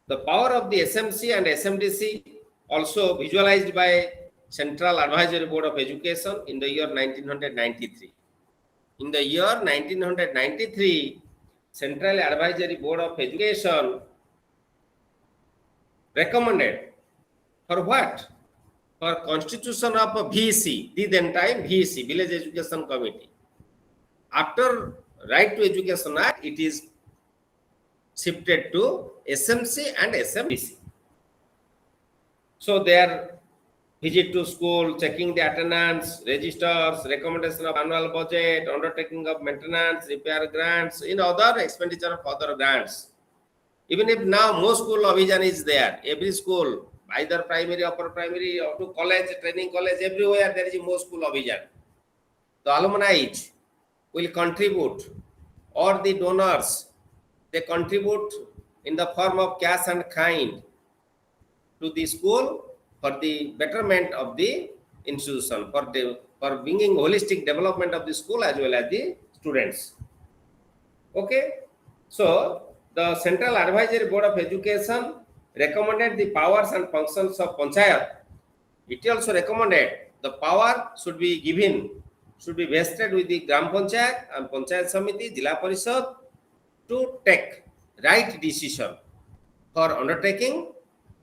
The power of the SMC and SMDC also visualized by Central Advisory Board of Education in the year 1993. In the year 1993, Central Advisory Board of Education recommended for what? For constitution of a VEC, the then time VEC, Village Education Committee. After Right to Education Act, it is shifted to SMC and SMDC. So their visit to school, checking the attendance, registers, recommendation of annual budget, undertaking of maintenance, repair grants, in other expenditure of other grants. Even if now most school Abhijan is there, every school, either primary, upper primary, or to college, training college, everywhere there is a most school Abhijan. The alumni will contribute, or the donors, they contribute in the form of cash and kind to the school for the betterment of the institution, for bringing holistic development of the school as well as the students. Okay, so the Central Advisory Board of Education recommended the powers and functions of Panchayat. It also recommended the power should be vested with the Gram Panchayat and Panchayat Samiti, Jila Parishad to take right decision for undertaking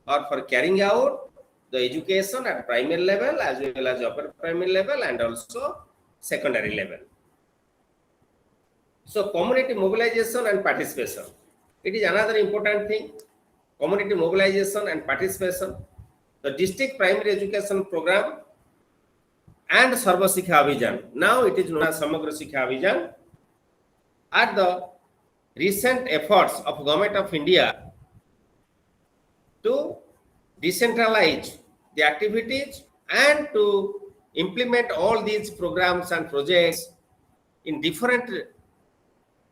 or for carrying out the education at primary level as well as upper primary level and also secondary level. So community mobilization and participation. It is another important thing. Community mobilization and participation. The district primary education program and Sarva Shikha Abhijan, now it is known as Samagra Shikha Abhijan, are the recent efforts of Government of India to decentralize the activities and to implement all these programs and projects in different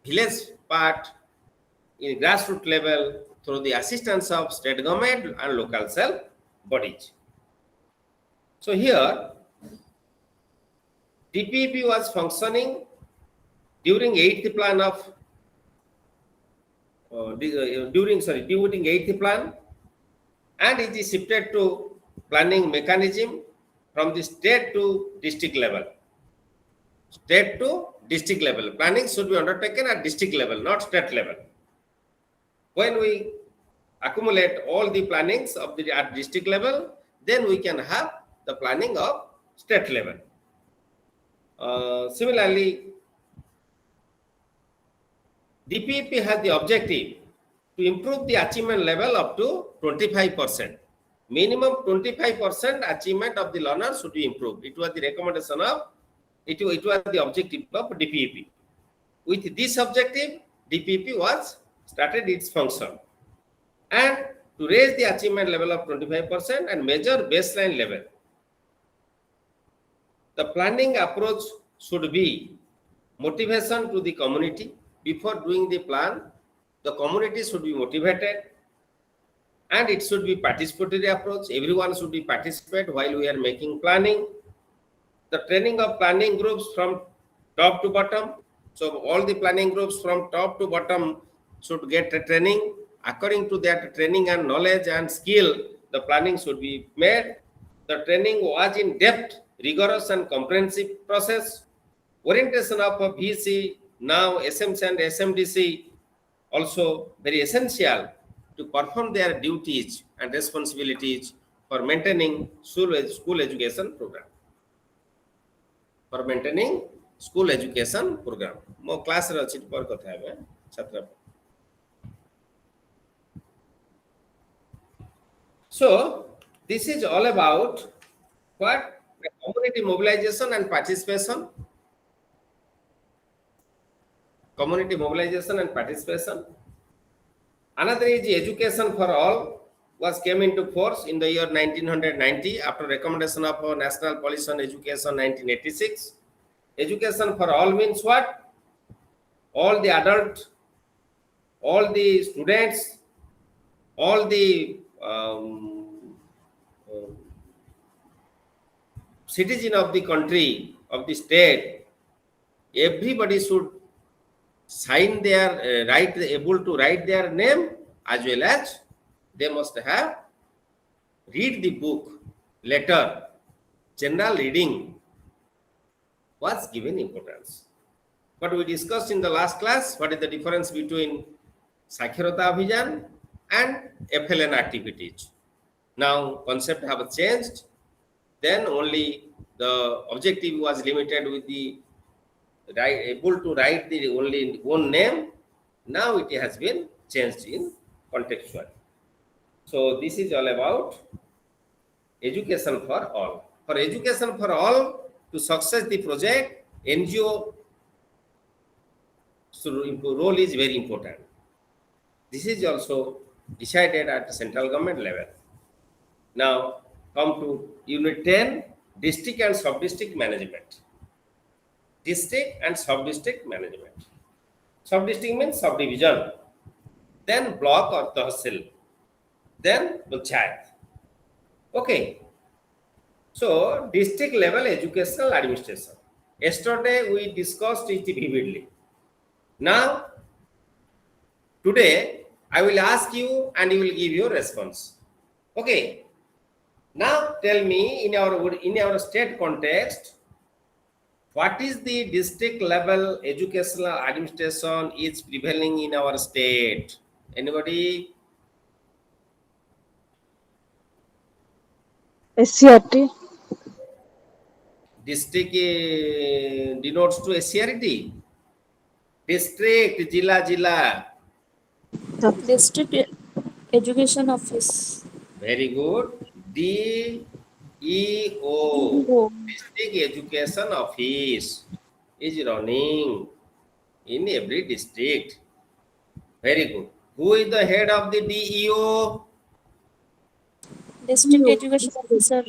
village part in grassroots level through the assistance of state government and local self bodies. So here DPP was functioning during 8th plan of during 8th plan, and it is shifted to planning mechanism from the state to district level. State to district level. Planning should be undertaken at district level, not state level. When we accumulate all the plannings of the at district level, then we can have the planning of state level. Similarly, DPEP has the objective to improve the achievement level up to 25%. Minimum 25% achievement of the learner should be improved. It was the recommendation of, it was the objective of DPEP. With this objective, DPEP was started its function. And to raise the achievement level of 25% and measure baseline level, the planning approach should be motivation to the community. Before doing the plan, the community should be motivated, and it should be participatory approach. Everyone should be participate while we are making planning. The training of planning groups from top to bottom. So all the planning groups from top to bottom should get a training. According to that training and knowledge and skill, the planning should be made. The training was in depth, rigorous and comprehensive process. Orientation of a VC, now SMC and SMDC, also very essential to perform their duties and responsibilities for maintaining school education program. For maintaining school education program. Mo class रे अछि पर कथा हेबे छात्र. So this is all about what? Community mobilization and participation. Community mobilization and participation. Another is education for all was came into force in the year 1990 after recommendation of our National Policy on Education 1986. Education for all means what? All the adult, all the students, all the citizen of the country, of the state, everybody should sign their able to write their name, as well as they must have read the book, letter, general reading was given importance. But we discussed in the last class what is the difference between Sakharata Abhijan and FLN activities. Now concept have changed. Then only the objective was limited with the able to write the only one name. Now it has been changed in contextual. So this is all about education for all. For education for all to success the project, NGO role is very important. This is also decided at the central government level. Now come to unit 10, district and sub-district management. District and sub-district management. Sub-district means subdivision, then block or tahsil, then panchayat. Okay. So district level educational administration. Yesterday we discussed it vividly. Now today I will ask you and you will give your response. Okay. Now tell me in our state context, what is the district level educational administration is prevailing in our state? Anybody? SCRT. District denotes to SCRT. District, jila. District Education Office. Very good. DEO, District Education Office, is running in every district. Very good. Who is the head of the DEO? District Education Officer.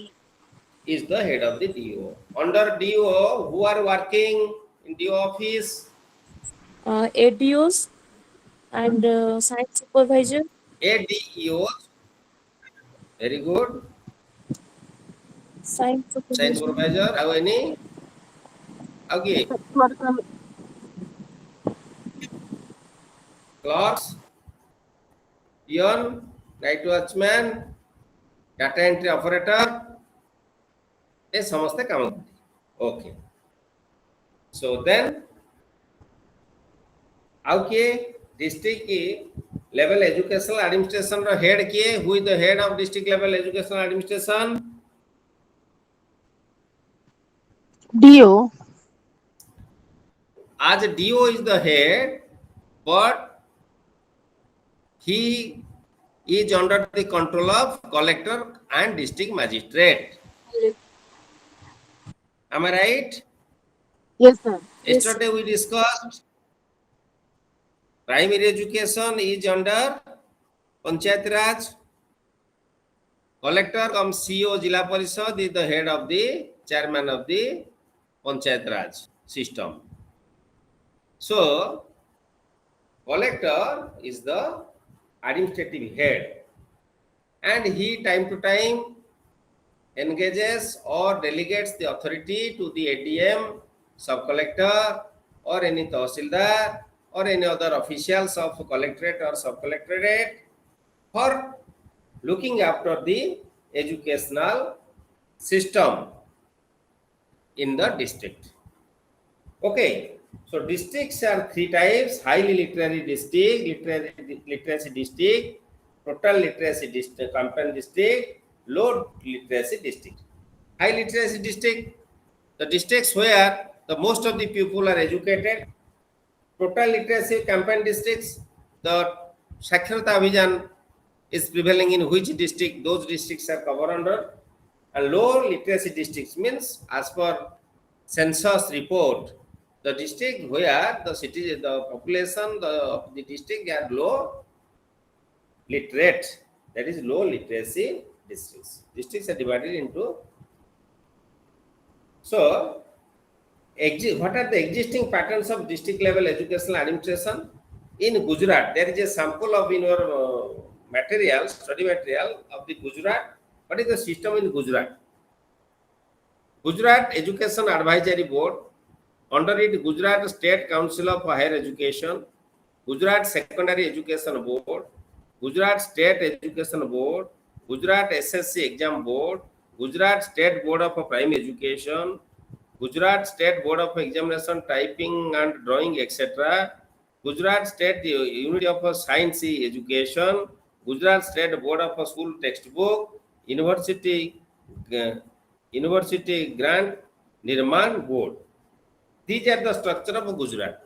Is the head of the DEO. Under DEO, who are working in DEO office? ADOs and Science Supervisor. ADEOs. Very good. Science Science Supervisor. How any? Okay. Clerks, peon, night watchman, data entry operator. ये समझते काम okay. So then, okay, district की level educational administration ro head kiye? Who is the head of district level educational administration? DO. As DO is the head, but he is under the control of collector and district magistrate. Am I right? Yes, sir. Yesterday we discussed primary education is under Panchayat Raj. Collector cum CEO Jila Parishad is the head of the chairman of the Panchayat Raj system. So, collector is the administrative head, and he time to time engages or delegates the authority to the ADM, sub-collector, or any tahsildar or any other officials of collectorate or sub-collectorate for looking after the educational system in the district. Okay, so districts are three types: highly literary district, literacy district, total literacy district, campaign district, low literacy district. High literacy district, the districts where the most of the people are educated. Total literacy campaign districts, the Saksharata Abhijan is prevailing in which district, those districts are covered under. And low literacy districts means, as per census report, the district where the city, the population of the district are low literate, that is low literacy districts. Districts are divided into. So, what are the existing patterns of district level educational administration? In Gujarat, there is a sample of in your material, study material of the Gujarat. What is the system in Gujarat? Gujarat Education Advisory Board, under it Gujarat State Council of Higher Education, Gujarat Secondary Education Board, Gujarat State Education Board, Gujarat SSC Exam Board, Gujarat State Board of Primary Education, Gujarat State Board of Examination Typing and Drawing, etc., Gujarat State Unity of Science Education, Gujarat State Board of School Textbook, University Grant Nirman Board. These are the structure of Gujarat.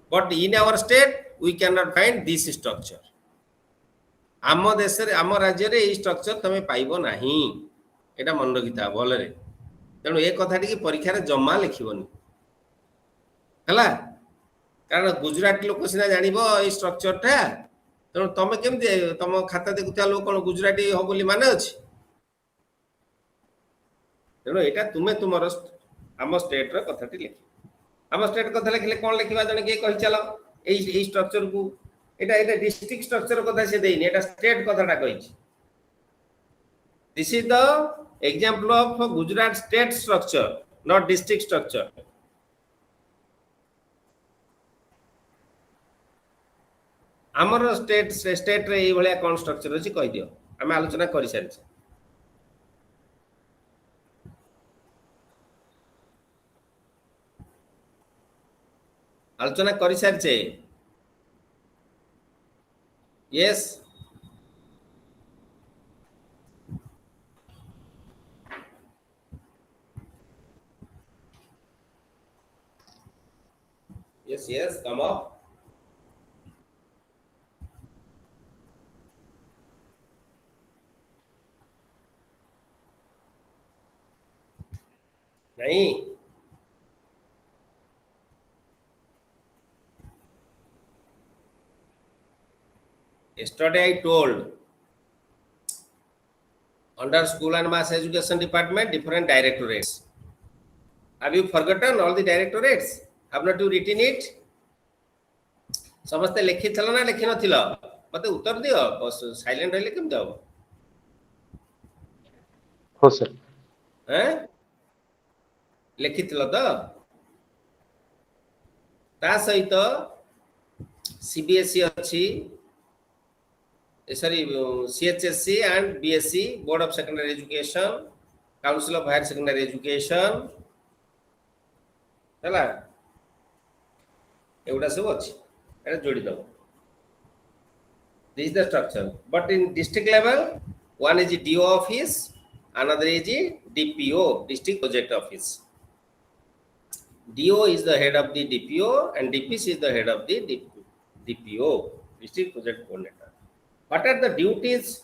But in our state, we cannot find this structure. ଆମ ଦେଶରେ ଆମ ରାଜ୍ୟରେ ଏହି structure ତମେ ପାଇବ ନାହିଁ, ଏଟା ମନେ ରଖିଥା ଭଲରେ। ତେଣୁ ଏ କଥାଟିକି ପରୀକ୍ଷାରେ ଜମା ଲେଖିବନି ହେଲା, କାରଣ ଗୁଜୁରାଟୀ ଲୋକ ସିନା ଜାଣିବ ଏଇ ଷ୍ଟ୍ରକ୍ଚରଟା। ତେଣୁ ତମେ କେମିତି ତମ ଖାତା ଦେଖୁଥିବା ଲୋକ କଣ ଗୁଜୁରାଟୀ ହବ ବୋଲି ମାନେ ଅଛି? ତେଣୁ ଏଇଟା ତୁମେ ତୁମର ଆମ ଷ୍ଟେଟର କଥାଟି ଲେଖିବ। ଆମ ଷ୍ଟେଟ କଥା ଲେଖିଲେ କଣ ଲେଖିବା ଜଣେ କିଏ କହିଚାଲ ଏଇ ଷ୍ଟ୍ରକ୍ଚରକୁ। এটা ডিস্ট্রিক্ট স্ট্রাকচার কথা সে দেইনি, এটা স্টেট কথাটা কইছি। This is the example of Gujarat state structure, not district structure. আমার স্টেট রে এই ভলিয়া কোন স্ট্রাকচার আছে কই দিও, আমি আলোচনা করি সারিছি। আলোচনা করি সারিছে। Yes. Yes, come up. नहीं, yesterday I told under school and mass education department different directorates. Have you forgotten all the directorates? Have not you written it? समस्ते लिखि थलो ना लिखि नथिलो? मते उत्तर दियो, बस साइलेंट रहले केम जाओ? हो सर। हैं? लिखि थलो तो? ता सहित CBSE अछि, sorry, CHSC and BSc, Board of Secondary Education, Council of Higher Secondary Education, ହେଲା ଏଗୁଡ଼ା ସବୁ ଅଛି, ଏଟା ଯୋଡ଼ି ଦବ। This is the structure. But in district level, one is the DO office, another is the DPO, district project office. DO is the head of the DPO and DPC is the head of the DPO, district project coordinator. What are the duties?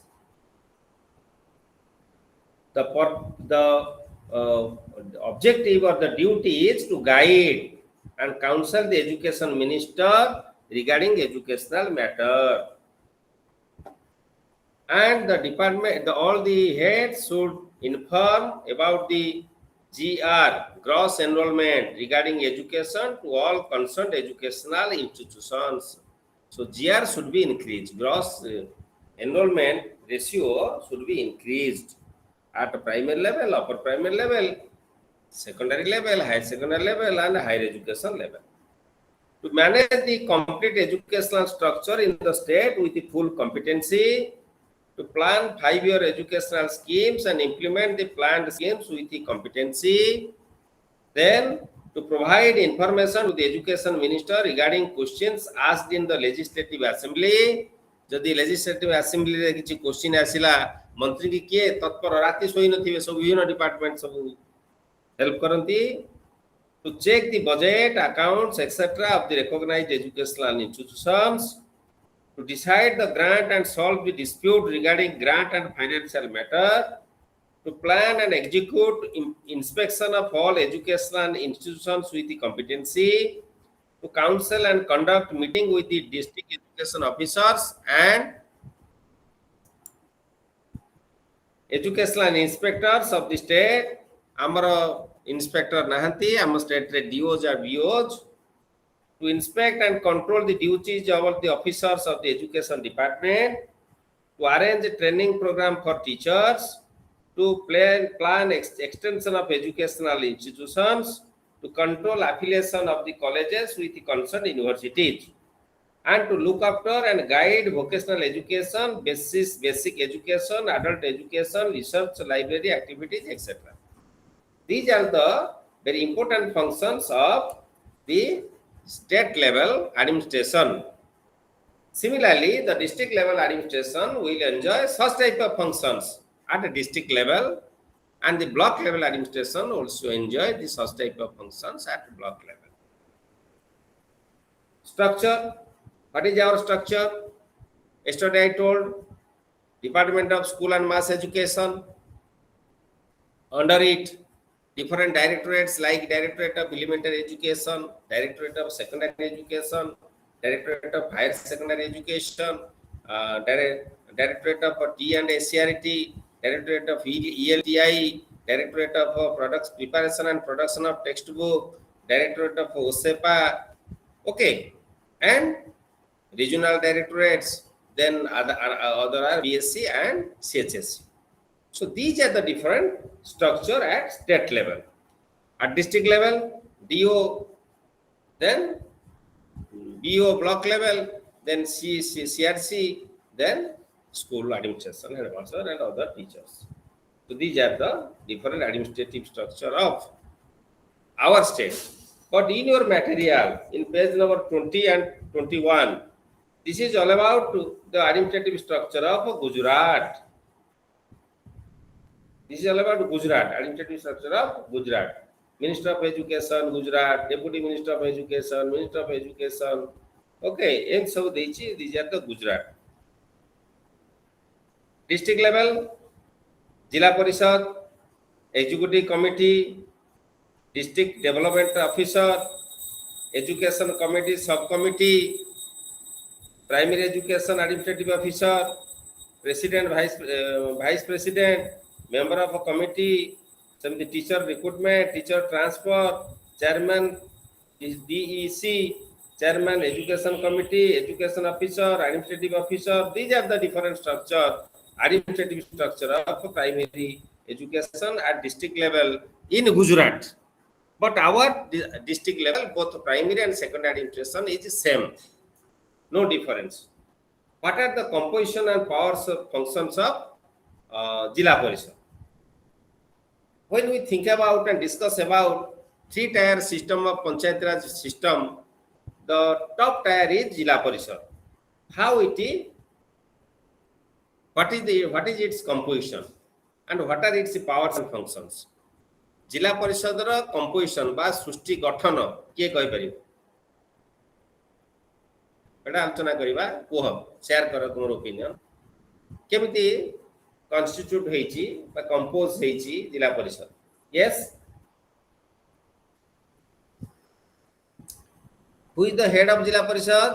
The objective or the duty is to guide and counsel the education minister regarding educational matter. And the department, all the heads should inform about the GR, gross enrollment regarding education to all concerned educational institutions. So GR should be increased, gross enrollment ratio should be increased at primary level, upper primary level, secondary level, higher secondary level, and higher education level. To manage the complete educational structure in the state with the full competency, to plan 5-year educational schemes and implement the planned schemes with the competency, then to provide information to the education minister regarding questions asked in the legislative assembly. जदि legislative assembly रे किछि question आसिला मंत्री की किए तत्पर राति सोई नथिबे सब विभिन्न डिपार्टमेंट सब help करंती to check the budget, accounts, etc. of the recognized educational institutions, to decide the grant and solve the dispute regarding grant and financial matter, to plan and execute inspection of all educational institutions with the competency, to counsel and conduct meeting with the district education officers and educational inspectors of the state. Amara inspector nahanti, am state DOs or BOs, to inspect and control the duties of the officers of the education department, to arrange a training program for teachers, to plan extension of educational institutions, to control affiliation of the colleges with the concerned universities, and to look after and guide vocational education, basic education, adult education, research, library activities, etc. These are the very important functions of the state level administration. Similarly, the district level administration will enjoy such type of functions at the district level, and the block level administration also enjoy the such type of functions at the block level. Structure. What is our structure? Yesterday I told Department of School and Mass Education. Under it, different directorates like Directorate of Elementary Education, Directorate of Secondary Education, Directorate of Higher Secondary Education, Directorate of T and SCRT, Directorate of ELTI, Directorate of Products Preparation and Production of Textbook, Directorate of OSEPA, okay, and regional directorates, then other are BSc and CHSC. So these are the different structure at state level. At district level, DO, then BO block level, then CRC, then school administration and other teachers. So these are the different administrative structure of our state. But in your material, in page number 20 and 21, this is all about the administrative structure of Gujarat. This is all about Gujarat, administrative structure of Gujarat. Minister of Education, Gujarat, Deputy Minister of Education, Minister of Education. Okay, and so these are the Gujarat. District level, Jila Parishad, Executive Committee, District Development Officer, Education Committee, Subcommittee, Primary Education Administrative Officer, President, Vice President, member of a committee, some the teacher recruitment, teacher transfer, chairman is DEC, chairman education committee, education officer, administrative officer. These are the different structure, administrative structure of primary education at district level in Gujarat. But our district level, both primary and secondary administration is same, no difference. What are the composition and powers of functions of Jila Parishad? When we think about and discuss about three-tier system of Panchayat Raj system, the top tier is Jila Parishad. How it is what is its composition and what are its powers and functions? जिला परिषद रो composition बा सृष्टि गठन किए कहि परिबो एटा आलोचना करिबा कोह share करो तुमर ओपिनियन केमिति कॉन्स्टिट्यूट हेची बा कंपोज हेची जिला परिषद yes who is the head of जिला परिषद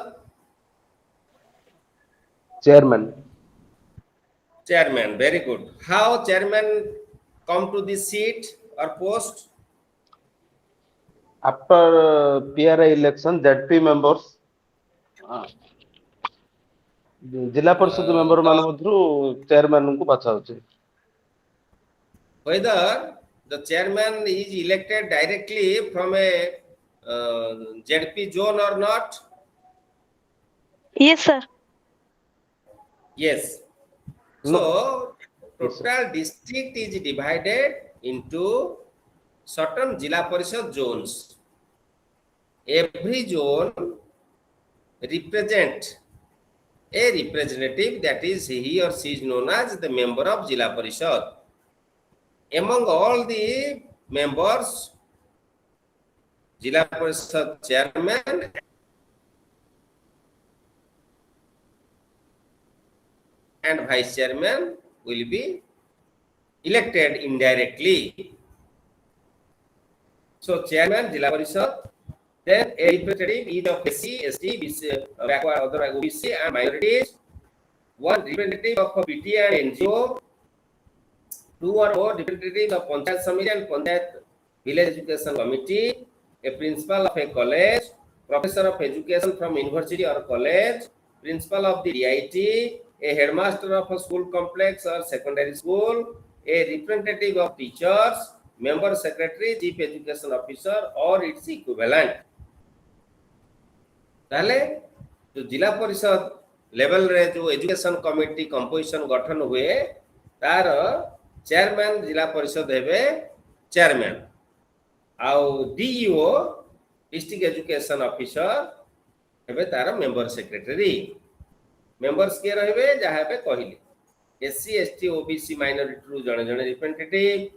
chairman. Chairman, very good. How chairman come to this seat or post? After PRI election, ZP members, जिला परिषद मेंबर मान मध्य चेयरमैन को बाछा होचे. Whether the chairman is elected directly from a ZP zone or not? Yes, sir. Yes. So total district is divided into certain Jila Parishad zones. Every zone represent a representative, that is he or she is known as the member of Jila Parishad. Among all the members, Jila Parishad chairman and vice chairman will be elected indirectly. So chairman Jila Parishad, then a representative each of SC, ST, BC, backward, other OBC and minorities, one representative of PTA and NGO, two or more representatives of Panchayat Samiti and Panchayat Village Education Committee, a principal of a college, professor of education from university or college, principal of the DIT, a headmaster of a school complex or secondary school, a representative of teachers, member secretary, chief education officer or its equivalent. ताले जो जिला परिषद level रे जो education committee composition गठन हुए तार chairman जिला परिषद हेबे चेयरमैन आउ डीईओ डिस्ट्रिक्ट एजुकेशन ऑफिसर हेबे तार मेंबर सेक्रेटरी मेंबर्स के रहबे जहा पे कहिली एससी एसटी ओबीसी माइनॉरिटी रु जने जने रिप्रेजेंटेटिव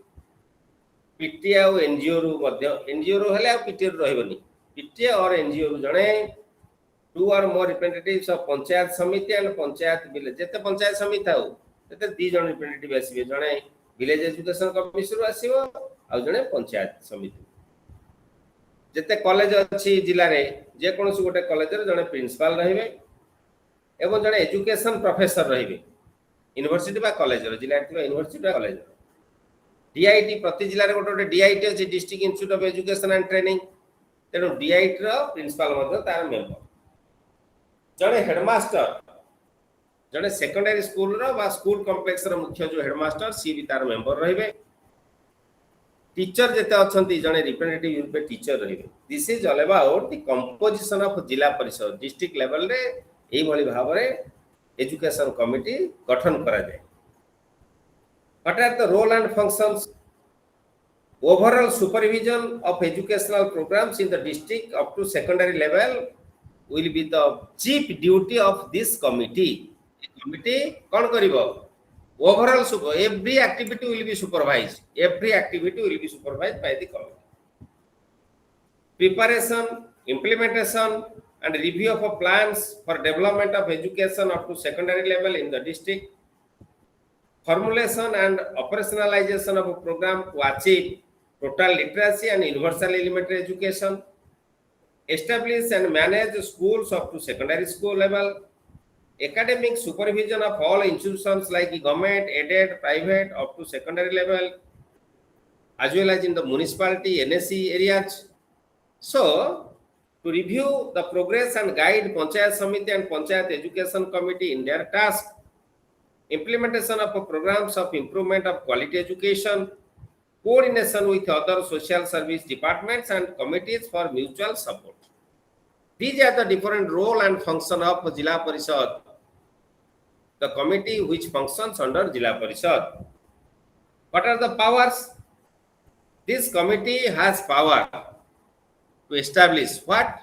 पीटीए और एनजीओ रु मध्य एनजीओ रु हले पीटीए रु रहबनी पीटीए और एनजीओ रु जने two or more representatives of panchayat समिति and पंचायत विलेज जते पंचायत समिति थाउ तते दी जण रिप्रेजेंटेटिव आसीबे जणे विलेज एजुकेशन कमिशन रु आसीबो आ जणे पंचायत समिति जते कॉलेज अछि जिल्ला रे जे कोनोसी गोटे कॉलेज रे जणे प्रिंसिपल रहिबे एवं जणे एजुकेशन प्रोफेसर रहिबे यूनिवर्सिटी बा कॉलेज रे जिल्ला रे यूनिवर्सिटी बा कॉलेज डीआईटी प्रति जिल्ला रे गोटे डीआईटी अछि district institute of education and training तेनो डीआईटी रो प्रिंसिपल मध्य तार मेंबर जड़े हेडमास्टर जड़े सेकेंडरी स्कूल रो बा स्कूल कॉम्प्लेक्स रो मुख्य जो हेडमास्टर सी भी तार मेंबर रहिबे टीचर जेते अछंती जड़े रिप्रेजेंटेटिव यूनिट पे टीचर रहिबे this is all about the composition of जिला परिषद डिस्ट्रिक्ट लेवल रे एई भली भाव रे एजुकेशन कमिटी गठन करा जाय what are the role and functions overall supervision of educational programmes in the district up to secondary level will be the chief duty of this committee. Committee kon karibo overall every activity will be supervised. Every activity will be supervised by the committee. Preparation, implementation and review of plans for development of education up to secondary level in the district. Formulation and operationalization of a program to achieve total literacy and universal elementary education. Establish and manage schools up to secondary school level, academic supervision of all institutions like government, aided, private up to secondary level, as well as in the municipality, NSE areas. So, to review the progress and guide Panchayat Samiti and Panchayat Education Committee in their task, implementation of programs of improvement of quality education, coordination with other social service departments and committees for mutual support. These are the different role and function of Jila Parishad, the committee which functions under Jila Parishad. What are the powers? This committee has power to establish what?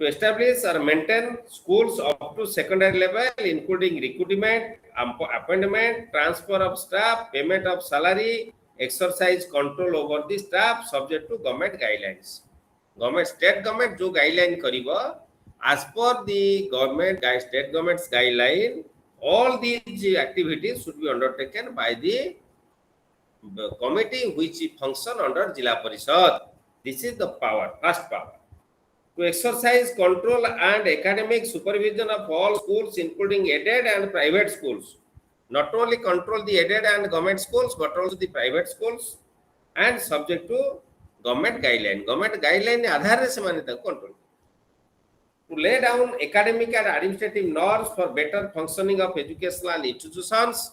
To to establish or maintain schools up to secondary level, including recruitment, appointment, transfer of staff, payment of salary, exercise control over the staff, subject to government guidelines. Government, state government जो guideline करिबो, as per the government state government's guideline, all these activities should be undertaken by the committee which function under Jilla Parishad. This is the power, first power. To exercise control and academic supervision of all schools, including aided and private schools. Not only control the aided and government schools, but also the private schools, and subject to government guideline. Government guideline आधार से माने तक control. To lay down academic and administrative norms for better functioning of educational institutions,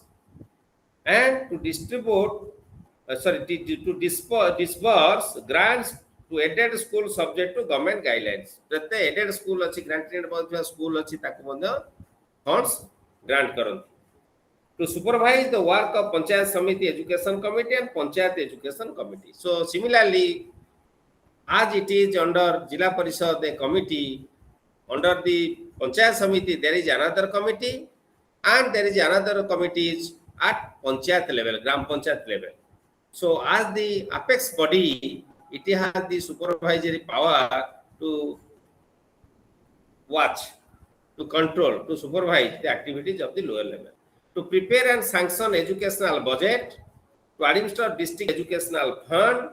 and to distribute, to disburse grants to aided school subject to government guidelines. Prate aided school अछि, granted school अछि, ताको मध्य funds grant Karan. To supervise the work of Panchayat Samiti Education Committee and Panchayat Education Committee. So similarly, as it is under Jilla Parishad a committee, under the Panchayat Samiti there is another committee, and there is another committees at Panchayat level, Gram Panchayat level. So as the apex body, it has the supervisory power to watch, to control, to supervise the activities of the lower level. To prepare and sanction educational budget, to administer district educational fund,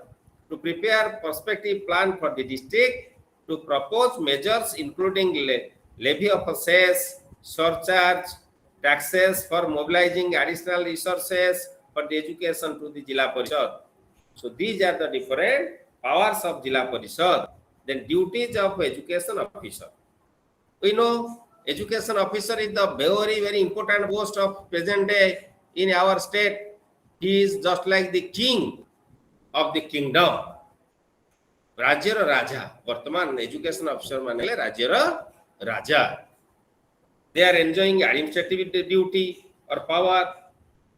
to prepare prospective plan for the district, to propose measures including levy of cess, surcharge, taxes for mobilizing additional resources for the education to the Jilla Parishad. So these are the different powers of Jilla Parishad. Then duties of education officer. We know education officer is the very, very important post of present day in our state. He is just like the king of the kingdom. Rajyar Raja. Vartaman education officer manele Rajyar Raja. They are enjoying administrative duty or power,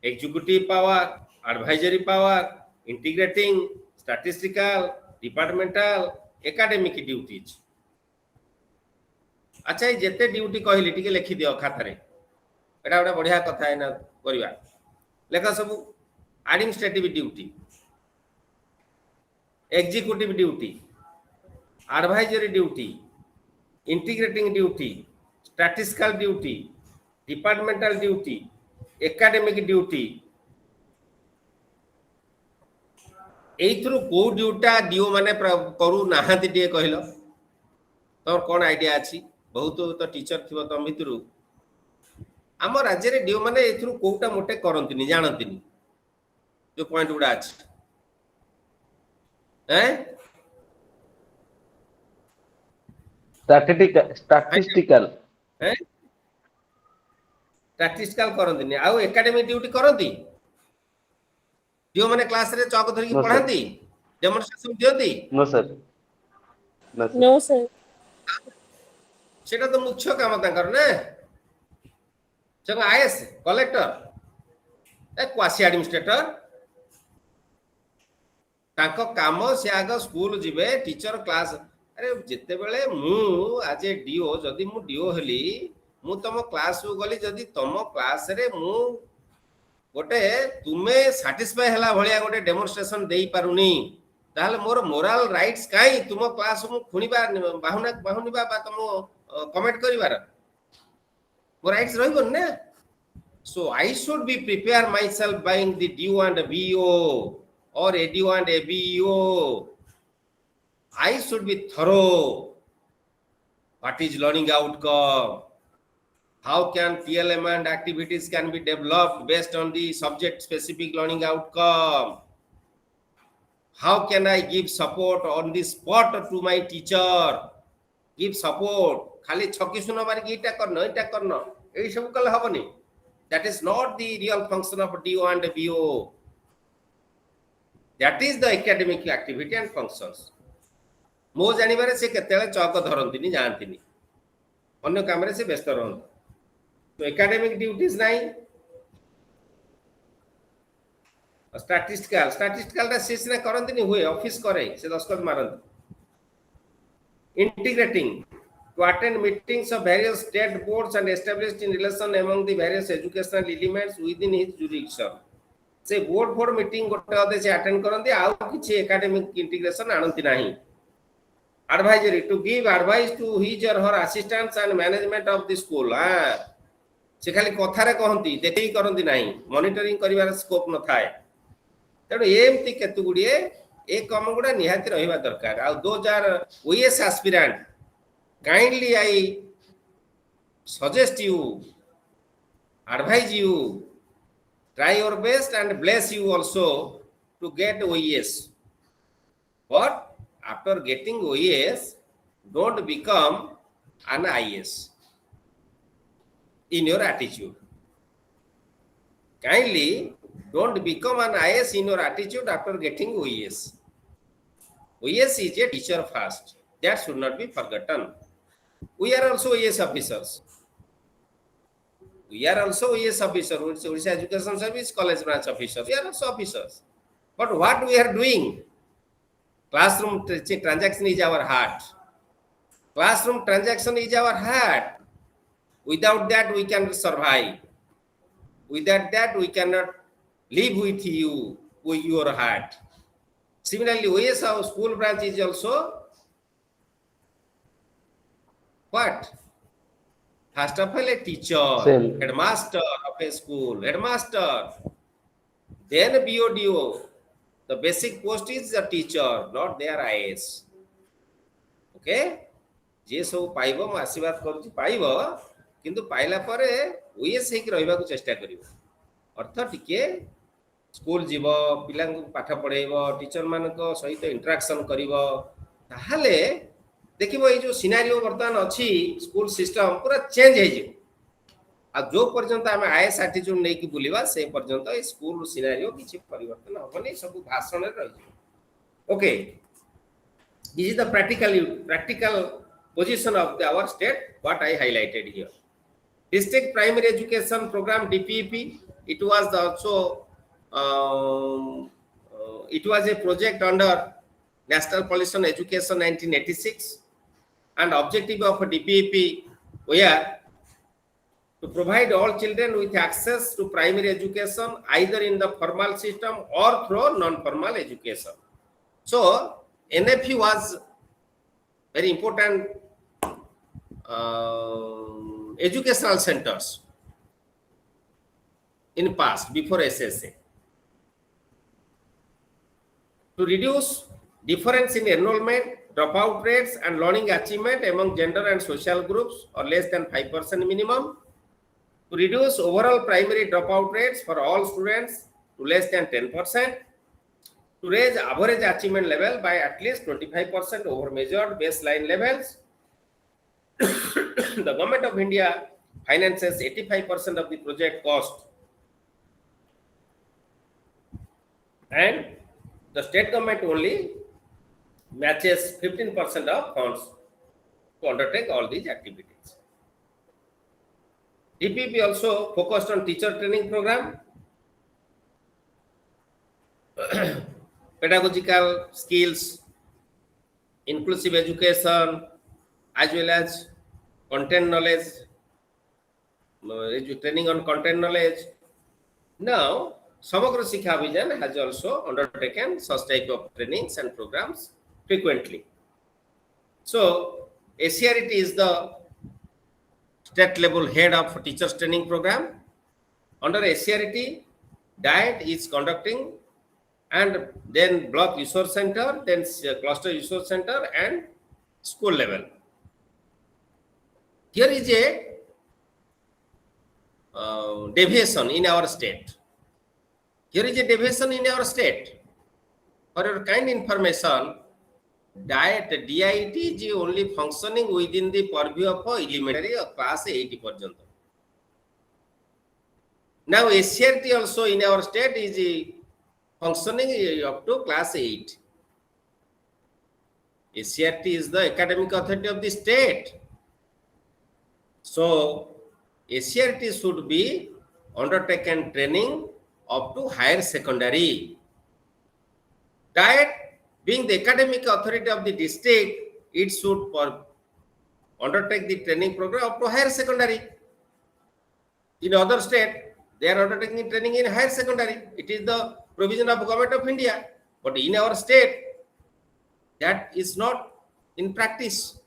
executive power, advisory power, integrating, statistical, departmental, academic duties. अच्छा ये जेते duty कहली टिके लिखि दियो खाता रे एटा गोटे बढ़िया कथा है ना करबा लेखा सब administrative duty executive duty advisory duty integrating duty statistical duty departmental duty academic duty एइथरु को ड्यूटा दियो माने करू नाहांती टिके कहलो तोर कोन आईडिया अछि बहुत तो टीचर थिबो तम भितरु आम राज्य रे डिओ माने एथरु कोटा मोटे करंतिनी जानंतिनी जो पॉइंट उडा अछि हैं स्टैटिस्टिकल हैं स्टैटिस्टिकल करंतिनी आ एकेडमिक ड्यूटी करंती डिओ माने क्लास रे चौक धरि पढांती डेमोन्स्ट्रेशन दियंती नो सर नो सर सेटा तो मुख्य काम तांकर ने जब IAS collector a quasi administrator तांको काम से आग स्कूल जिबे टीचर क्लास अरे जते बेले मु आज ए डीओ जदी मु डीओ हली मु तम क्लास को गली जदी तम क्लास रे मु गोटे तुमे सैटिस्फाई हला भलिया गोटे डेमोन्स्ट्रेशन देई पारुनी ताहले मोर मोरल राइट्स काई तुम क्लास मु खुनिबा बाहुनिबा बा तुम कमेंट करिवार मोर राइट्स रहइबो ने so I should be prepare myself buying the DO and VO or ADO and ABO. I should be thorough. What is learning outcome? How can PLM and activities can be developed based on the subject specific learning outcome? How can I give support on the spot to my teacher? Give support. खाली छकी सुनो मारी एटा करनो एई सब कल हबनी. That is not the real function of DO and BO. That is the academic activity and functions. मो जानिबारे से केतेले चौक धरंतिनी जानतिनी अन्य काम रे से व्यस्त रहन तो एकेडमिक ड्यूटीज नाही स्टैटिस्टिकल दा सिस ने करंतिनी हुए ऑफिस करे से दस्खत मारन integrating to attend meetings of various state boards and established in relation among the various educational elements within his jurisdiction. से बोर्ड फोर मीटिंग गोटे अधे से अटेंड करंती आउ किछि एकेडमिक इंटीग्रेशन आनंती नाही. Advisory to give advice to his or her assistants and management of the school. से खाली कथारे कहंती देखि करंती नाही, मॉनिटरिंग करिवार स्कोप न थाए. तेणु एमती केतु गुड़िए ए कम गुड़ा निहाती रहिबा दरकार. आ 2000 OS aspirant, kindly I suggest you, advise you, try your best and bless you also to get OES. But after getting OES, don't become an IS in your attitude. Kindly don't become an IS in your attitude after getting OES. OES is a teacher first. That should not be forgotten. We are also OES officers. We are also OES officers, Odisha Education Service, College Branch officers. We are also officers. But what we are doing? Classroom transaction is our heart. Classroom transaction is our heart. Without that, we cannot survive. Without that, we cannot live with you, with your heart. Similarly, OS, our school branch is also what? First of all, a teacher, Same. headmaster of a school, headmaster. Then BODO. The basic post is the teacher, not their IS. Okay? जे सब पाइबो म आशीर्वाद करूची पाइबो किंतु पाइला परे OS हेक रहबा को चेष्टा करिवो. अर्थ टिके स्कूल जीवो, पिला को पाठ पढाइबो, टीचर मान को सहित इंटरेक्शन करिवो. ताहाले देखिबो ए जो सिनेरियो वर्तमान अछि स्कूल सिस्टम पूरा चेंज हे जे. आ जो पर्यंत आमे आईएस एटीट्यूड नै कि बुलिबा से पर्यंत ए स्कूल सिनेरियो किछि परिवर्तन होबनी, सब भाषण रे रहि. Okay, this is the practical position of our state, what I highlighted here. District Primary Education Program DPEP, it was also it was a project under National Policy on Education 1986, and objective of DPEP were to provide all children with access to primary education either in the formal system or through non-formal education. So NFE was very important educational centers in past before SSA. To reduce difference in enrollment, dropout rates and learning achievement among gender and social groups or less than 5% minimum, to reduce overall primary dropout rates for all students to less than 10%, to raise average achievement level by at least 25% over measured baseline levels. The Government of India finances 85% of the project cost, and the state government only matches 15% of funds to undertake all these activities. DPP also focused on teacher training program, pedagogical skills, inclusive education, as well as content knowledge, training on content knowledge. Now, Samagra Sikha Abhiyan has also undertaken such type of trainings and programs frequently. So, ACRT is the state level head of teachers training program. Under ACRT, DIET is conducting, and then block resource center, then cluster resource center, and school level. Here is a deviation in our state. Here is a deviation in our state. For your kind information, DIET is only functioning within the purview of elementary or class 8 पर्यंत. Now ACRT also in our state is functioning up to class 8. ACRT is the academic authority of the state. So ACRT should be undertaken training up to higher secondary. DIET being the academic authority of the district, it should undertake the training program up to higher secondary. In other state, they are undertaking training in higher secondary. It is the provision of Government of India. But in our state, that is not in practice.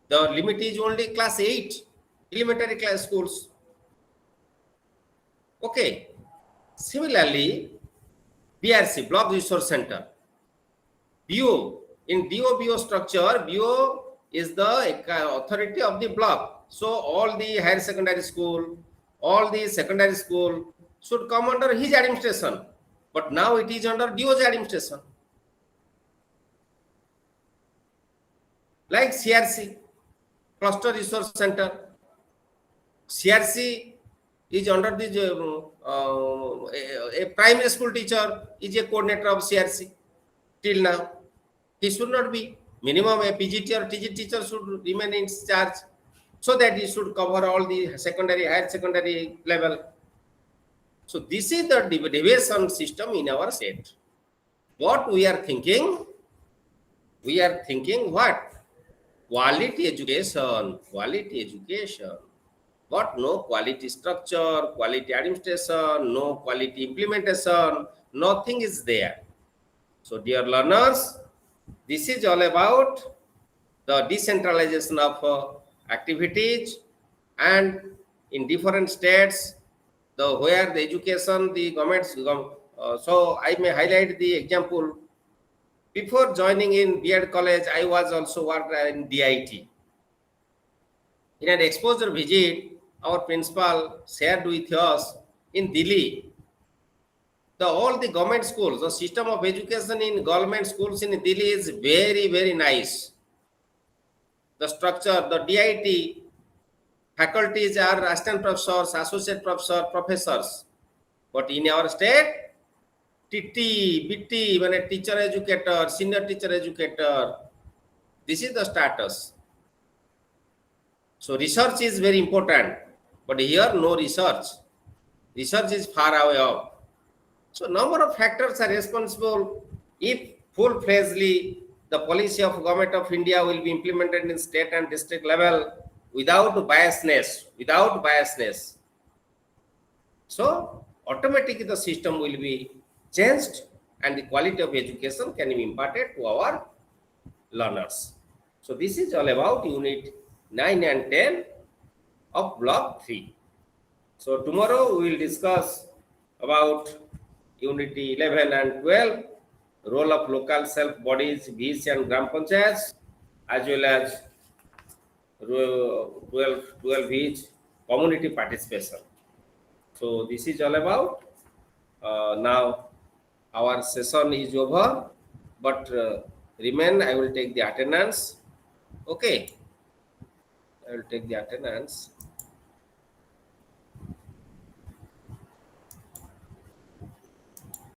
The limit is only class 8, elementary class schools. Okay. Similarly, BRC, Block Resource Center. BO, in DO structure, BO is the authority of the block. So all the higher secondary school, all the secondary school should come under his administration. But now it is under DO's administration. Like CRC, Cluster Resource Center. CRC is under the a primary school teacher is a coordinator of CRC till now. He should not be. Minimum a PGT or TG teacher should remain in charge, so that he should cover all the secondary, higher secondary level. So this is the deviation system in our state. What we are thinking? We are thinking what? Quality education, quality education. But no quality structure, quality administration, no quality implementation, nothing is there. So dear learners, this is all about the decentralization of activities, and in different states, where the education, the governments, so I may highlight the example. Before joining in B.Ed college, I was also worked in DIT. In an exposure visit, our principal shared with us in Delhi, all the government schools, the system of education in government schools in Delhi is very, very nice. The structure, the DIT faculties are assistant professors, associate professors. But in our state, TT, BT, when a teacher educator, senior teacher educator, this is the status. So research is very important, but here no research. Research is far away off. So number of factors are responsible. If full-fledgedly the policy of Government of India will be implemented in state and district level without biasness, so automatically the system will be changed and the quality of education can be imparted to our learners. So this is all about unit 9 and 10 of block 3. So tomorrow we will discuss about unit 11 and 12, role of local self bodies, VC and Gram Panchayats, as well as 12 each community participation. So this is all about. Now our session is over, but remain, I will take the attendance. Okay, I will take the attendance.